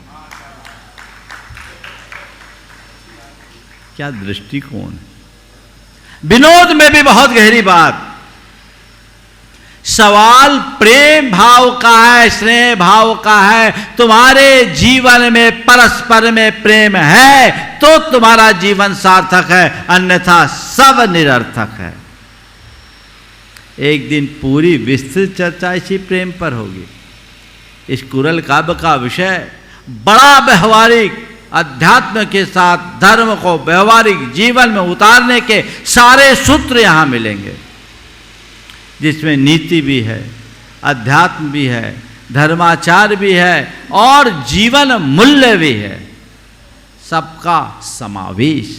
क्या दृष्टिकोण! विनोद में भी बहुत गहरी बात। सवाल प्रेम भाव का है, स्नेह भाव का है। तुम्हारे जीवन में परस्पर में प्रेम है तो तुम्हारा जीवन सार्थक है, अन्यथा सब निरर्थक है। एक दिन पूरी विस्तृत चर्चा इसी प्रेम पर होगी। इस कुरल काव्य का विषय बड़ा व्यवहारिक, अध्यात्म के साथ धर्म को व्यवहारिक जीवन में उतारने के सारे सूत्र यहां मिलेंगे, जिसमें नीति भी है, अध्यात्म भी है, धर्माचार भी है और जीवन मूल्य भी है, सबका समावेश।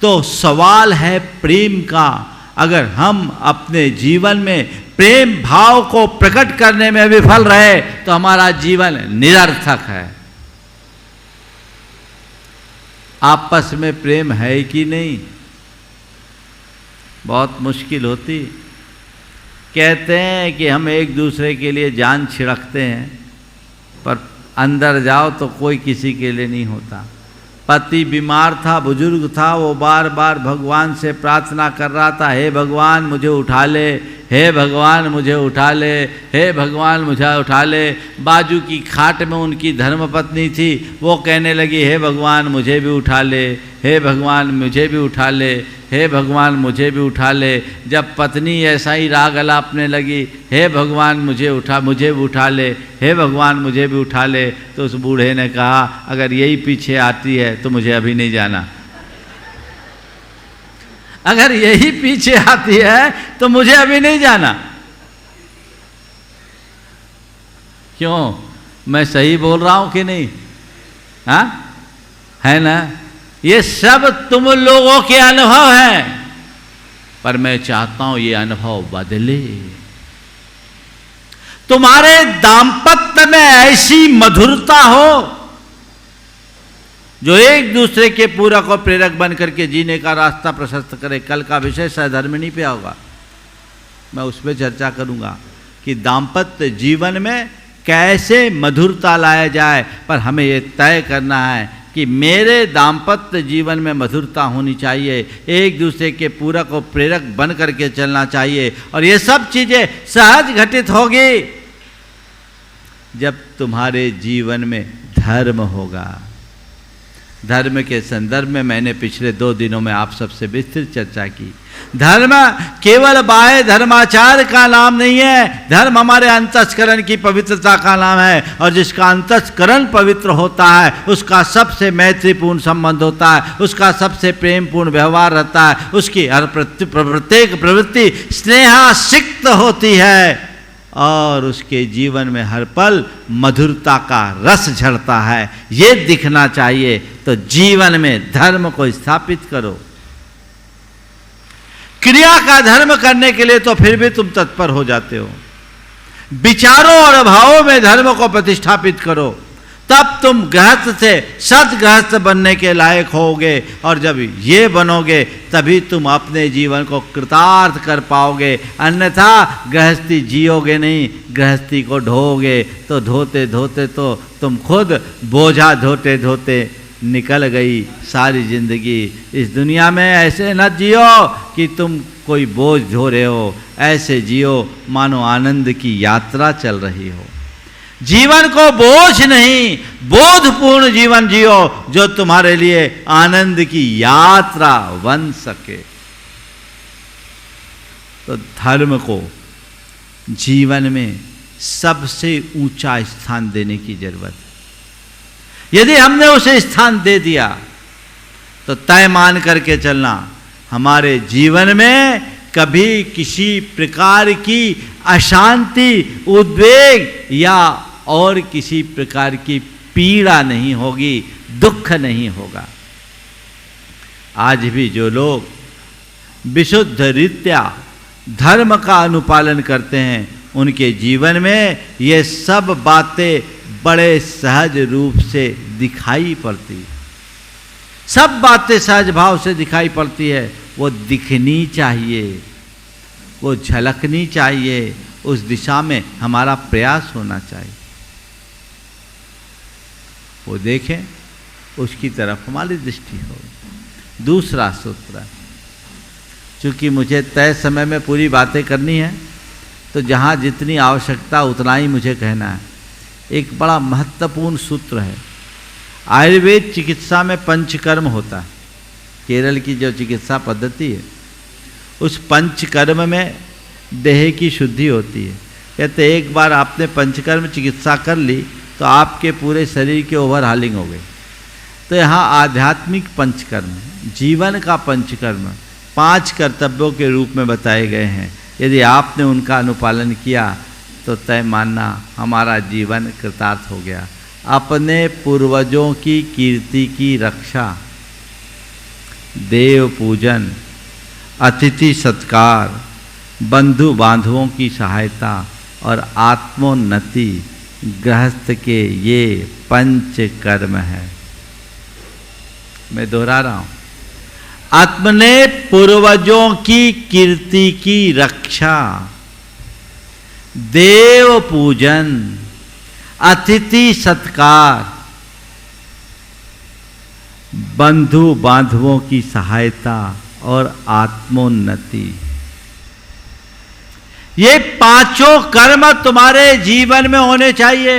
तो सवाल है प्रेम का। अगर हम अपने जीवन में प्रेम भाव को प्रकट करने में विफल रहे तो हमारा जीवन निरर्थक है। आपस में प्रेम है कि नहीं? बहुत मुश्किल होती। कहते हैं कि हम एक दूसरे के लिए जान छिड़कते हैं, पर अंदर जाओ तो कोई किसी के लिए नहीं होता। पति बीमार था, बुजुर्ग था, वो बार बार भगवान से प्रार्थना कर रहा था, हे भगवान मुझे उठा ले, हे भगवान मुझे उठा ले, हे भगवान मुझे उठा ले। बाजू की खाट में उनकी धर्मपत्नी थी, वो कहने लगी हे भगवान मुझे भी उठा ले, हे भगवान मुझे भी उठा ले, हे भगवान मुझे भी उठा ले। जब पत्नी ऐसा ही राग अलापने लगी, हे भगवान मुझे भी उठा ले, हे भगवान मुझे भी उठा ले, तो उस बूढ़े ने कहा अगर यही पीछे आती है तो मुझे अभी नहीं जाना, अगर यही पीछे आती है तो मुझे अभी नहीं जाना। क्यों? मैं सही बोल रहा हूं कि नहीं? हाँ है ना? ये सब तुम लोगों के अनुभव हैं, पर मैं चाहता हूं ये अनुभव बदले। तुम्हारे दाम्पत्य में ऐसी मधुरता हो जो एक दूसरे के पूरक और प्रेरक बन करके जीने का रास्ता प्रशस्त करे। कल का विषय सहधर्मिणी पे होगा, मैं उस पर चर्चा करूंगा कि दाम्पत्य जीवन में कैसे मधुरता लाया जाए। पर हमें ये तय करना है कि मेरे दाम्पत्य जीवन में मधुरता होनी चाहिए, एक दूसरे के पूरक और प्रेरक बन करके चलना चाहिए, और ये सब चीज़ें सहज घटित होगी जब तुम्हारे जीवन में धर्म होगा। धर्म के संदर्भ में मैंने पिछले 2 दिनों में आप सबसे विस्तृत चर्चा की। धर्म केवल बाह्य धर्माचार का नाम नहीं है, धर्म हमारे अंतस्करण की पवित्रता का नाम है, और जिसका अंतस्करण पवित्र होता है उसका सबसे मैत्रीपूर्ण संबंध होता है, उसका सबसे प्रेमपूर्ण व्यवहार रहता है, उसकी हर प्रत्येक प्रवृत्ति स्नेहासिक्त होती है, और उसके जीवन में हर पल मधुरता का रस झरता है। ये दिखना चाहिए। तो जीवन में धर्म को स्थापित करो। क्रिया का धर्म करने के लिए तो फिर भी तुम तत्पर हो जाते हो। विचारों और भावों में धर्म को प्रतिष्ठापित करो, तब तुम गृहस्थ से सद्गृहस्थ बनने के लायक होगे, और जब ये बनोगे तभी तुम अपने जीवन को कृतार्थ कर पाओगे। अन्यथा गृहस्थी जियोगे नहीं, गृहस्थी को ढोगे तो धोते धोते तो तुम खुद बोझा धोते धोते निकल गई सारी जिंदगी। इस दुनिया में ऐसे न जियो कि तुम कोई बोझ धो रहे हो, ऐसे जियो मानो आनंद की यात्रा चल रही हो। जीवन को बोझ नहीं, बोधपूर्ण जीवन जियो, जो तुम्हारे लिए आनंद की यात्रा बन सके। तो धर्म को जीवन में सबसे ऊंचा स्थान देने की जरूरत है। यदि हमने उसे स्थान दे दिया तो तय मान करके चलना, हमारे जीवन में कभी किसी प्रकार की अशांति, उद्वेग या और किसी प्रकार की पीड़ा नहीं होगी, दुख नहीं होगा। आज भी जो लोग विशुद्ध रीत्या धर्म का अनुपालन करते हैं, उनके जीवन में ये सब बातें बड़े सहज रूप से दिखाई पड़ती। सब बातें सहज भाव से दिखाई पड़ती है। वो दिखनी चाहिए, वो झलकनी चाहिए, उस दिशा में हमारा प्रयास होना चाहिए। वो देखें, उसकी तरफ हमारी दृष्टि हो। दूसरा सूत्र, चूँकि मुझे तय समय में पूरी बातें करनी है, तो जहाँ जितनी आवश्यकता उतना ही मुझे कहना है। एक बड़ा महत्वपूर्ण सूत्र है। आयुर्वेद चिकित्सा में पंचकर्म होता है। केरल की जो चिकित्सा पद्धति है, उस पंचकर्म में देह की शुद्धि होती है। कहते एक बार आपने पंचकर्म चिकित्सा कर ली तो आपके पूरे शरीर की ओवरहालिंग हो गई। तो यहाँ आध्यात्मिक पंचकर्म, जीवन का पंचकर्म 5 कर्तव्यों के रूप में बताए गए हैं। यदि आपने उनका अनुपालन किया तो तय मानना हमारा जीवन कृतार्थ हो गया। अपने पूर्वजों की कीर्ति की रक्षा, देव पूजन, अतिथि सत्कार, बंधु बांधवों की सहायता और आत्मोन्नति गृहस्थ के ये पंच कर्म है। मैं दोहरा रहा हूँ, अपने पूर्वजों की कीर्ति की रक्षा, देव पूजन, अतिथि सत्कार, बंधु बांधवों की सहायता और आत्मोन्नति, ये 5 कर्म तुम्हारे जीवन में होने चाहिए।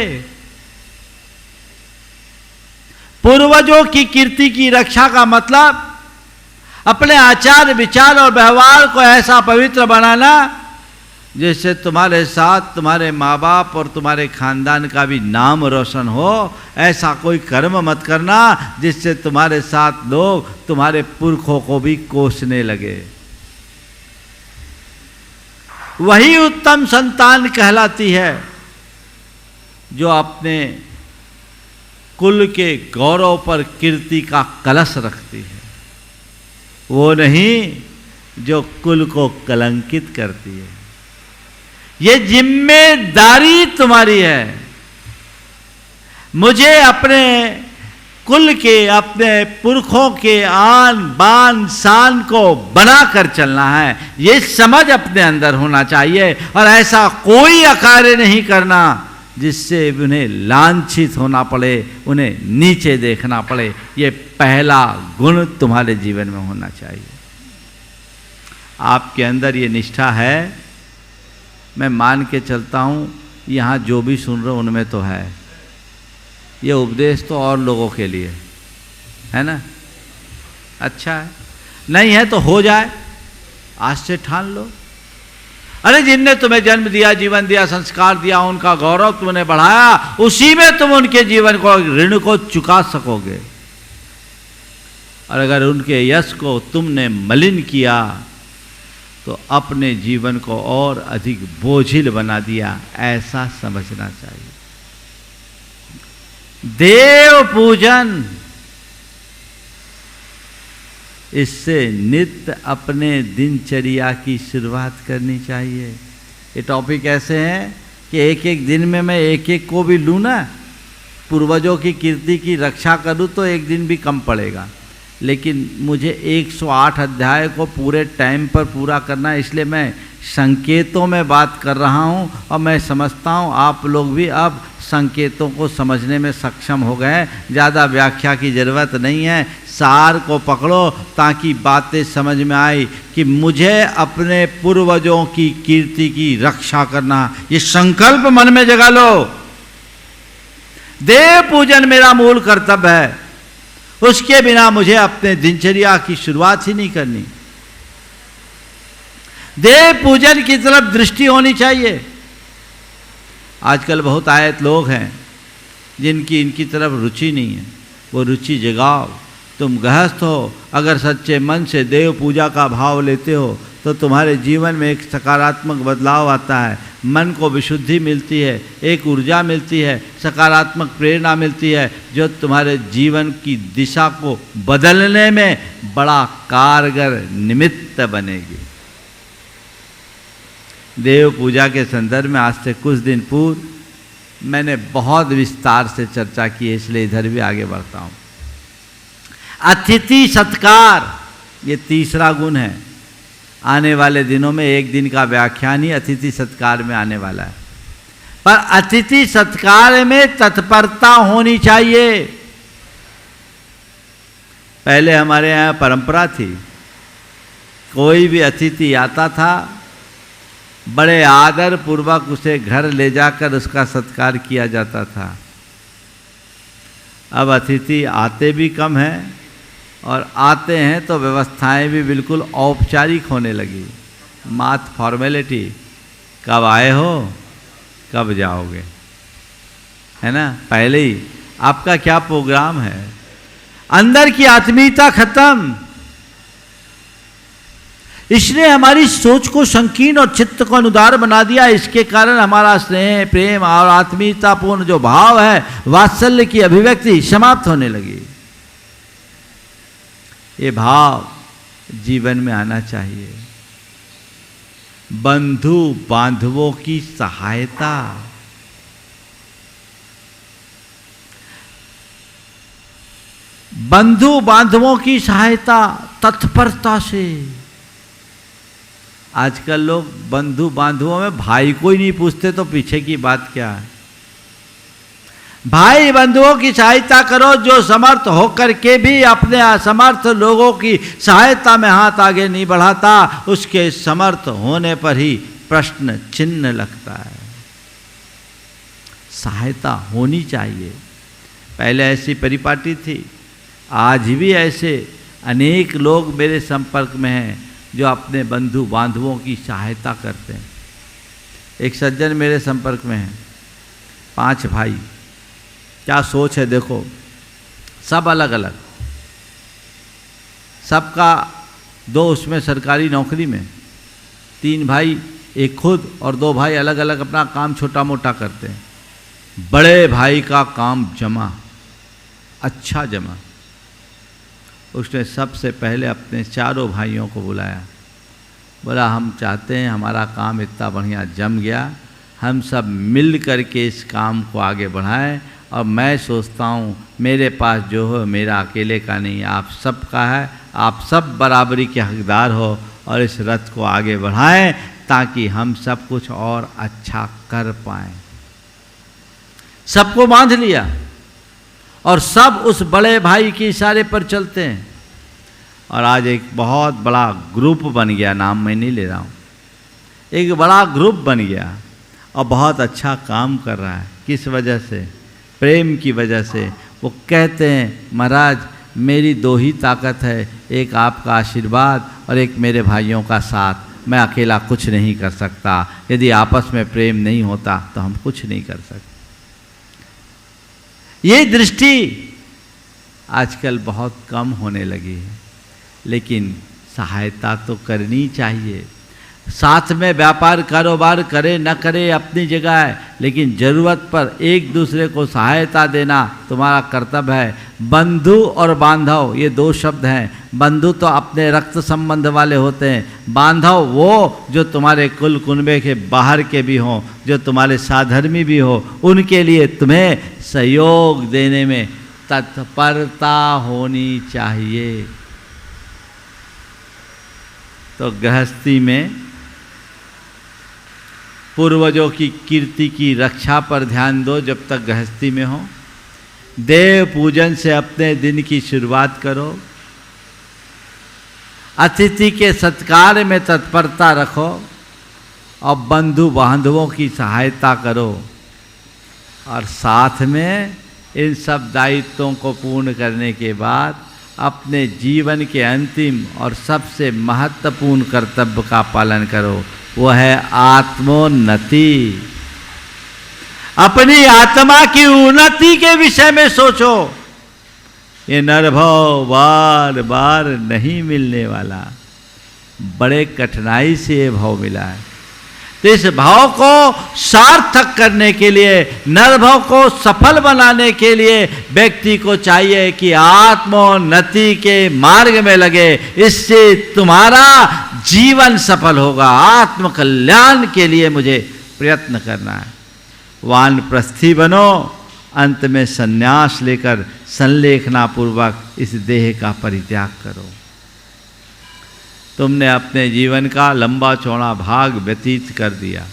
पूर्वजों की कीर्ति की रक्षा का मतलब अपने आचार विचार और व्यवहार को ऐसा पवित्र बनाना जिससे तुम्हारे साथ तुम्हारे माँ बाप और तुम्हारे खानदान का भी नाम रोशन हो। ऐसा कोई कर्म मत करना जिससे तुम्हारे साथ लोग तुम्हारे पुरखों को भी कोसने लगे। वही उत्तम संतान कहलाती है जो अपने कुल के गौरव पर कीर्ति का कलश रखती है, वो नहीं जो कुल को कलंकित करती है। ये जिम्मेदारी तुम्हारी है। मुझे अपने कुल के, अपने पुरखों के आन बान शान को बना कर चलना है, ये समझ अपने अंदर होना चाहिए। और ऐसा कोई अकार्य नहीं करना जिससे उन्हें लांछित होना पड़े, उन्हें नीचे देखना पड़े। ये पहला गुण तुम्हारे जीवन में होना चाहिए। आपके अंदर ये निष्ठा है, मैं मान के चलता हूँ यहाँ जो भी सुन रहे हो उनमें तो है। ये उपदेश तो और लोगों के लिए है ना। अच्छा है, नहीं है तो हो जाए, आज से ठान लो। अरे जिनने तुम्हें जन्म दिया, जीवन दिया, संस्कार दिया, उनका गौरव तुमने बढ़ाया, उसी में तुम उनके जीवन को, ऋण को चुका सकोगे। और अगर उनके यश को तुमने मलिन किया तो अपने जीवन को और अधिक बोझिल बना दिया, ऐसा समझना चाहिए। देव पूजन, इससे नित्य अपने दिनचर्या की शुरुआत करनी चाहिए। ये टॉपिक ऐसे हैं कि एक एक दिन में मैं एक एक को भी लूँ ना, पूर्वजों की कीर्ति की रक्षा करूँ तो एक दिन भी कम पड़ेगा, लेकिन मुझे 108 अध्याय को पूरे टाइम पर पूरा करना है, इसलिए मैं संकेतों में बात कर रहा हूँ। और मैं समझता हूँ आप लोग भी अब संकेतों को समझने में सक्षम हो गए, ज़्यादा व्याख्या की ज़रूरत नहीं है। सार को पकड़ो ताकि बातें समझ में आई कि मुझे अपने पूर्वजों की कीर्ति की रक्षा करना, ये संकल्प मन में जगा लो। देव पूजन मेरा मूल कर्तव्य है, उसके बिना मुझे अपने दिनचर्या की शुरुआत ही नहीं करनी। देव पूजन की तरफ दृष्टि होनी चाहिए। आजकल बहुत आयत लोग हैं जिनकी इनकी तरफ रुचि नहीं है, वो रुचि जगाओ। तुम गृहस्थ हो, अगर सच्चे मन से देव पूजा का भाव लेते हो तो तुम्हारे जीवन में एक सकारात्मक बदलाव आता है, मन को विशुद्धि मिलती है, एक ऊर्जा मिलती है, सकारात्मक प्रेरणा मिलती है, जो तुम्हारे जीवन की दिशा को बदलने में बड़ा कारगर निमित्त बनेगी। देव पूजा के संदर्भ में आज से कुछ दिन पूर्व मैंने बहुत विस्तार से चर्चा की है, इसलिए इधर भी आगे बढ़ता हूँ। अतिथि सत्कार, ये तीसरा गुण है। आने वाले दिनों में एक दिन का व्याख्यान ही अतिथि सत्कार में आने वाला है। पर अतिथि सत्कार में तत्परता होनी चाहिए। पहले हमारे यहाँ परंपरा थी, कोई भी अतिथि आता था, बड़े आदर पूर्वक उसे घर ले जाकर उसका सत्कार किया जाता था। अब अतिथि आते भी कम हैं और आते हैं तो व्यवस्थाएं भी बिल्कुल औपचारिक होने लगी। मात्र फॉर्मेलिटी, कब आए हो, कब जाओगे, है ना। पहले ही आपका क्या प्रोग्राम है, अंदर की आत्मीयता खत्म। इसने हमारी सोच को संकीर्ण और चित्त को अनुदार बना दिया। इसके कारण हमारा स्नेह, प्रेम और आत्मीयतापूर्ण जो भाव है, वात्सल्य की अभिव्यक्ति समाप्त होने लगी। ये भाव जीवन में आना चाहिए। बंधु बांधवों की सहायता, बंधु बांधवों की सहायता तत्परता से। आजकल लोग बंधु बांधवों में भाई को ही नहीं पूछते तो पीछे की बात क्या है। भाई बंधुओं की सहायता करो जो समर्थ होकर के भी अपने असमर्थ लोगों की सहायता में हाथ आगे नहीं बढ़ाता, उसके समर्थ होने पर ही प्रश्न चिन्ह लगता है। सहायता होनी चाहिए। पहले ऐसी परिपाटी थी, आज भी ऐसे अनेक लोग मेरे संपर्क में हैं जो अपने बंधु बांधवों की सहायता करते हैं। एक सज्जन मेरे संपर्क में हैं, 5 भाई। क्या सोच है देखो, सब अलग अलग, सबका 2 उसमें सरकारी नौकरी में, 3 भाई, एक खुद और 2 भाई अलग अलग अपना काम छोटा मोटा करते हैं। बड़े भाई का काम जमा, अच्छा जमा। उसने सबसे पहले अपने चारों भाइयों को बुलाया, बोला हम चाहते हैं हमारा काम इतना बढ़िया जम गया, हम सब मिल करके इस काम को आगे बढ़ाएं। और मैं सोचता हूँ मेरे पास जो हो मेरा अकेले का नहीं, आप सब का है, आप सब बराबरी के हकदार हो और इस रथ को आगे बढ़ाएं ताकि हम सब कुछ और अच्छा कर पाएं। सबको बांध लिया और सब उस बड़े भाई के इशारे पर चलते हैं। और आज एक बहुत बड़ा ग्रुप बन गया, नाम मैं नहीं ले रहा हूँ, एक बड़ा ग्रुप बन गया। और बहुत अच्छा काम कर रहा है। किस वजह से? प्रेम की वजह से। वो कहते हैं महाराज मेरी दो ही ताकत है, एक आपका आशीर्वाद और एक मेरे भाइयों का साथ। मैं अकेला कुछ नहीं कर सकता। यदि आपस में प्रेम नहीं होता तो हम कुछ नहीं कर सकते। ये दृष्टि आजकल बहुत कम होने लगी है, लेकिन सहायता तो करनी चाहिए। साथ में व्यापार कारोबार करे न करे अपनी जगह है, लेकिन ज़रूरत पर एक दूसरे को सहायता देना तुम्हारा कर्तव्य है। बंधु और बांधव ये दो शब्द हैं। बंधु तो अपने रक्त संबंध वाले होते हैं, बांधव वो जो तुम्हारे कुल कुनबे के बाहर के भी हों, जो तुम्हारे साधर्मी भी हो, उनके लिए तुम्हें सहयोग देने में तत्परता होनी चाहिए। तो गृहस्थी में पूर्वजों की कीर्ति की रक्षा पर ध्यान दो जब तक गृहस्थी में हो। देव पूजन से अपने दिन की शुरुआत करो। अतिथि के सत्कार में तत्परता रखो और बंधु बांधवों की सहायता करो। और साथ में इन सब दायित्वों को पूर्ण करने के बाद अपने जीवन के अंतिम और सबसे महत्वपूर्ण कर्तव्य का पालन करो, वो है आत्मोन्नति। अपनी आत्मा की उन्नति के विषय में सोचो। ये नरभाव बार बार नहीं मिलने वाला, बड़े कठिनाई से ये भाव मिला है। तो इस भाव को सार्थक करने के लिए, नरभाव को सफल बनाने के लिए व्यक्ति को चाहिए कि आत्मोन्नति के मार्ग में लगे। इससे तुम्हारा जीवन सफल होगा। आत्म कल्याण के लिए मुझे प्रयत्न करना है। वानप्रस्थी बनो, अंत में संन्यास लेकर संलेखना पूर्वक इस देह का परित्याग करो। तुमने अपने जीवन का लंबा चौड़ा भाग व्यतीत कर दिया।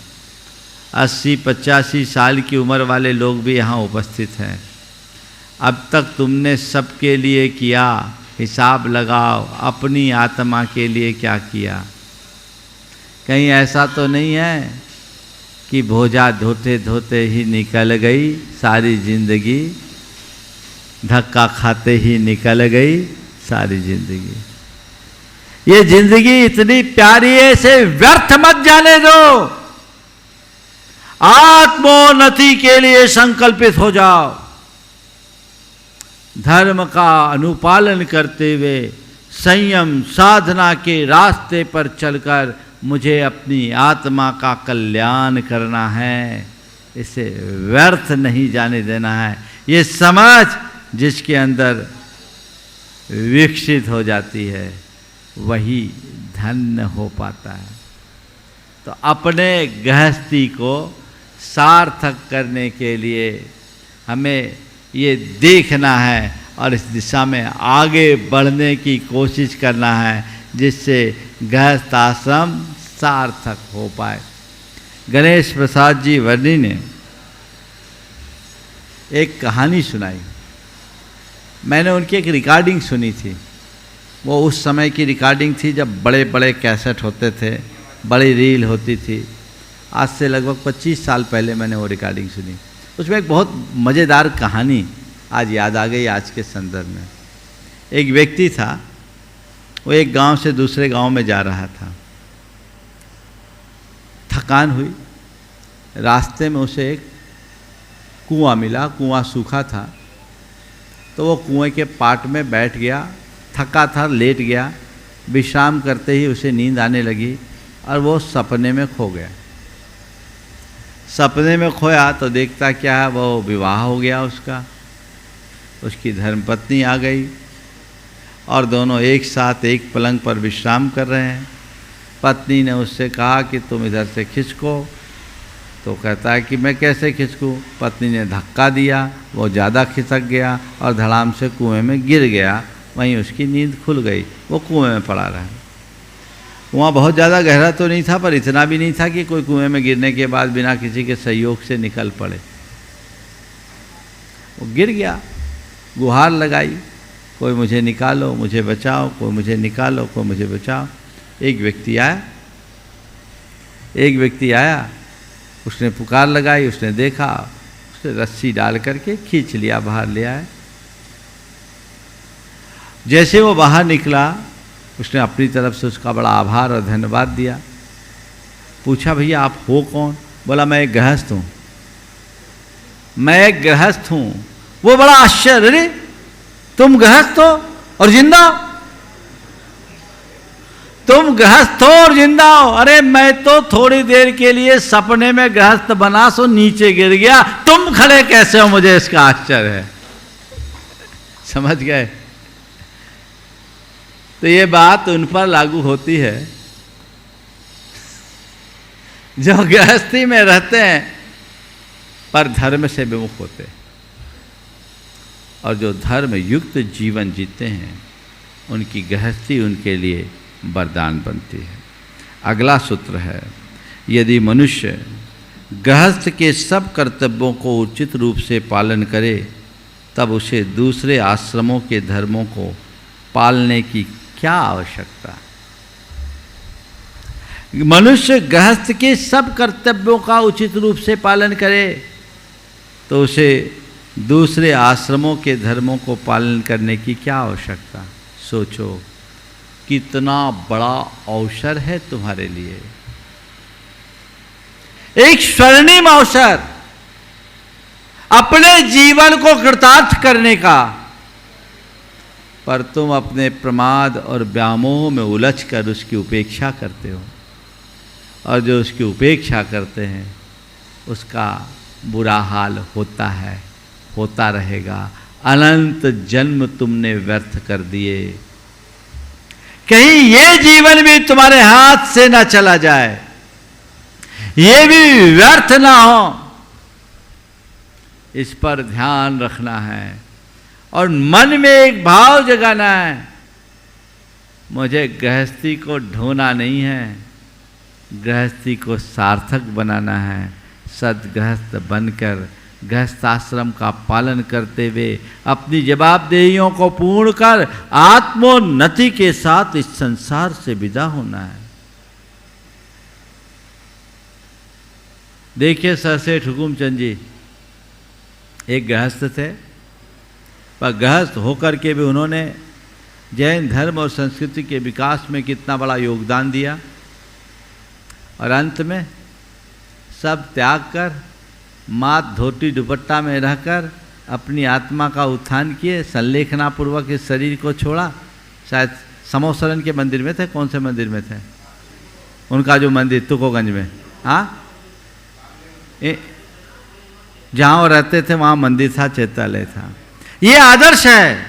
80-85 साल की उम्र वाले लोग भी यहाँ उपस्थित हैं। अब तक तुमने सबके लिए किया, हिसाब लगाओ अपनी आत्मा के लिए क्या किया। कहीं ऐसा तो नहीं है कि भोजा धोते धोते ही निकल गई सारी जिंदगी, धक्का खाते ही निकल गई सारी जिंदगी। ये जिंदगी इतनी प्यारी है, इसे व्यर्थ मत जाने दो। आत्मोन्नति के लिए संकल्पित हो जाओ। धर्म का अनुपालन करते हुए संयम साधना के रास्ते पर चलकर मुझे अपनी आत्मा का कल्याण करना है, इसे व्यर्थ नहीं जाने देना है। ये समझ जिसके अंदर विकसित हो जाती है वही धन्य हो पाता है। तो अपने गृहस्थी को सार्थक करने के लिए हमें ये देखना है और इस दिशा में आगे बढ़ने की कोशिश करना है, जिससे गृहस्थ आश्रम सार्थक हो पाए। गणेश प्रसाद जी वर्णी ने एक कहानी सुनाई। मैंने उनकी एक रिकॉर्डिंग सुनी थी। वो उस समय की रिकॉर्डिंग थी जब बड़े बड़े कैसेट होते थे, बड़ी रील होती थी। आज से लगभग 25 साल पहले मैंने वो रिकॉर्डिंग सुनी। उसमें एक बहुत मज़ेदार कहानी आज याद आ गई आज के संदर्भ में। एक व्यक्ति था, वो एक गांव से दूसरे गांव में जा रहा था। थकान हुई, रास्ते में उसे एक कुआं मिला। कुआं सूखा था, तो वो कुएं के पाट में बैठ गया। थका था, लेट गया। विश्राम करते ही उसे नींद आने लगी और वो सपने में खो गया। सपने में खोया तो देखता क्या है, वो विवाह हो गया उसका। उसकी धर्मपत्नी आ गई और दोनों एक साथ एक पलंग पर विश्राम कर रहे हैं। पत्नी ने उससे कहा कि तुम इधर से खिसको, तो कहता है कि मैं कैसे खिसकूँ। पत्नी ने धक्का दिया, वो ज़्यादा खिसक गया और धड़ाम से कुएं में गिर गया। वहीं उसकी नींद खुल गई, वो कुएं में पड़ा रहा। कुआं बहुत ज़्यादा गहरा तो नहीं था, पर इतना भी नहीं था कि कोई कुएं में गिरने के बाद बिना किसी के सहयोग से निकल पड़े। वो गिर गया, गुहार लगाई, कोई मुझे निकालो, मुझे बचाओ, कोई मुझे निकालो, कोई मुझे बचाओ। एक व्यक्ति आया, उसने पुकार लगाई, उसने देखा, उसने रस्सी डाल करके खींच लिया, बाहर ले आए। जैसे वो बाहर निकला, उसने अपनी तरफ से उसका बड़ा आभार और धन्यवाद दिया। पूछा, भैया आप हो कौन? बोला, मैं एक गृहस्थ हूँ, मैं एक गृहस्थ हूँ। वो बड़ा आश्चर्य, अरे तुम गृहस्थ हो और जिंदा हो? तुम गृहस्थ हो और जिंदा हो? अरे मैं तो थोड़ी देर के लिए सपने में गृहस्थ बना, सो नीचे गिर गया, तुम खड़े कैसे हो? मुझे इसका आश्चर्य है। समझ गए? तो ये बात उन पर लागू होती है जो गृहस्थी में रहते हैं पर धर्म से विमुख होते हैं, और जो धर्म युक्त जीवन जीते हैं उनकी गृहस्थी उनके लिए वरदान बनती है। अगला सूत्र है, यदि मनुष्य गृहस्थ के सब कर्तव्यों को उचित रूप से पालन करे तब उसे दूसरे आश्रमों के धर्मों को पालने की क्या आवश्यकता? मनुष्य गृहस्थ के सब कर्तव्यों का उचित रूप से पालन करे तो उसे दूसरे आश्रमों के धर्मों को पालन करने की क्या आवश्यकता? सोचो, कितना बड़ा अवसर है तुम्हारे लिए, एक स्वर्णिम अवसर अपने जीवन को कृतार्थ करने का, पर तुम अपने प्रमाद और व्यामोह में उलझकर उसकी उपेक्षा करते हो, और जो उसकी उपेक्षा करते हैं उसका बुरा हाल होता है, होता रहेगा। अनंत जन्म तुमने व्यर्थ कर दिए, कहीं ये जीवन भी तुम्हारे हाथ से ना चला जाए, ये भी व्यर्थ ना हो, इस पर ध्यान रखना है। और मन में एक भाव जगाना है, मुझे गृहस्थी को ढोना नहीं है, गृहस्थी को सार्थक बनाना है। सद्गृहस्थ बनकर गृहस्थाश्रम का पालन करते हुए अपनी जवाबदेहियों को पूर्ण कर आत्मोन्नति के साथ इस संसार से विदा होना है। देखिए, सर सेठ हुकुमचंद जी एक गृहस्थ थे, पर गृहस्थ होकर के भी उन्होंने जैन धर्म और संस्कृति के विकास में कितना बड़ा योगदान दिया, और अंत में सब त्याग कर मात धोती दुपट्टा में रहकर अपनी आत्मा का उत्थान किए, संलेखना पूर्वक इस शरीर को छोड़ा। शायद समोसरन के मंदिर में थे, कौन से मंदिर में थे उनका जो मंदिर तुकोगंज में, हाँ जहाँ वो रहते थे वहाँ मंदिर था, चैत्यालय था। ये आदर्श है,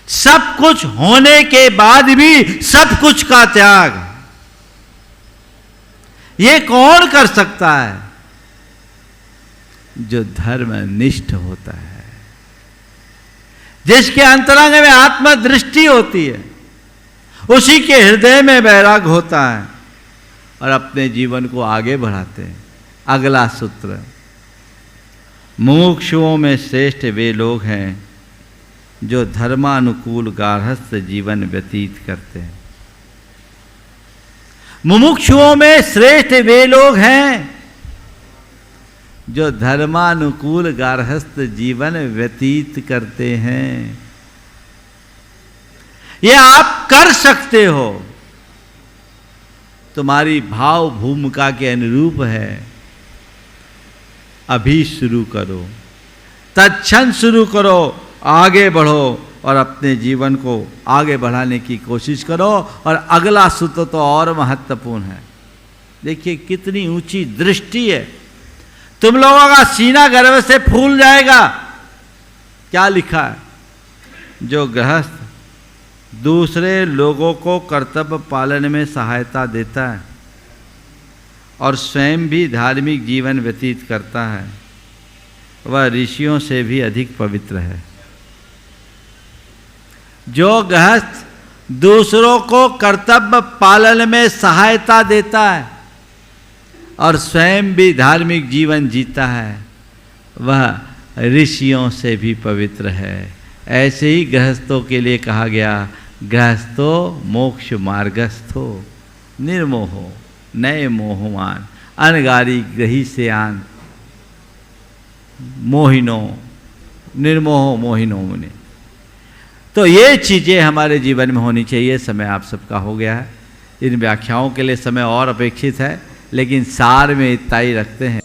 सब कुछ होने के बाद भी सब कुछ का त्याग, ये कौन कर सकता है? जो धर्मनिष्ठ होता है, जिसके अंतरंग में आत्मदृष्टि होती है, उसी के हृदय में वैराग होता है और अपने जीवन को आगे बढ़ाते हैं। अगला सूत्र, मुमुक्षुओं में श्रेष्ठ वे लोग हैं जो धर्मानुकूल गार्हस्थ्य जीवन व्यतीत करते हैं। मुमुक्षुओं में श्रेष्ठ वे लोग हैं जो धर्मानुकूल गार्हस्थ्य जीवन व्यतीत करते हैं। ये आप कर सकते हो, तुम्हारी भाव भूमिका के अनुरूप है। अभी शुरू करो, तत्क्षण शुरू करो, आगे बढ़ो और अपने जीवन को आगे बढ़ाने की कोशिश करो। और अगला सूत्र तो और महत्वपूर्ण है। देखिए कितनी ऊंची दृष्टि है, तुम लोगों का सीना गर्व से फूल जाएगा। क्या लिखा है? जो गृहस्थ दूसरे लोगों को कर्तव्य पालन में सहायता देता है और स्वयं भी धार्मिक जीवन व्यतीत करता है, वह ऋषियों से भी अधिक पवित्र है। जो गृहस्थ दूसरों को कर्तव्य पालन में सहायता देता है और स्वयं भी धार्मिक जीवन जीता है, वह ऋषियों से भी पवित्र है। ऐसे ही गृहस्थों के लिए कहा गया, गृहस्थो मोक्ष मार्गस्थो निर्मोहो नए मोहवान। अनगारी ग्रही से आन, मोहिनो निर्मोह मोहिनो मुनि। तो ये चीज़ें हमारे जीवन में होनी चाहिए। समय आप सबका हो गया है, इन व्याख्याओं के लिए समय और अपेक्षित है, लेकिन सार में इतना ही रखते हैं।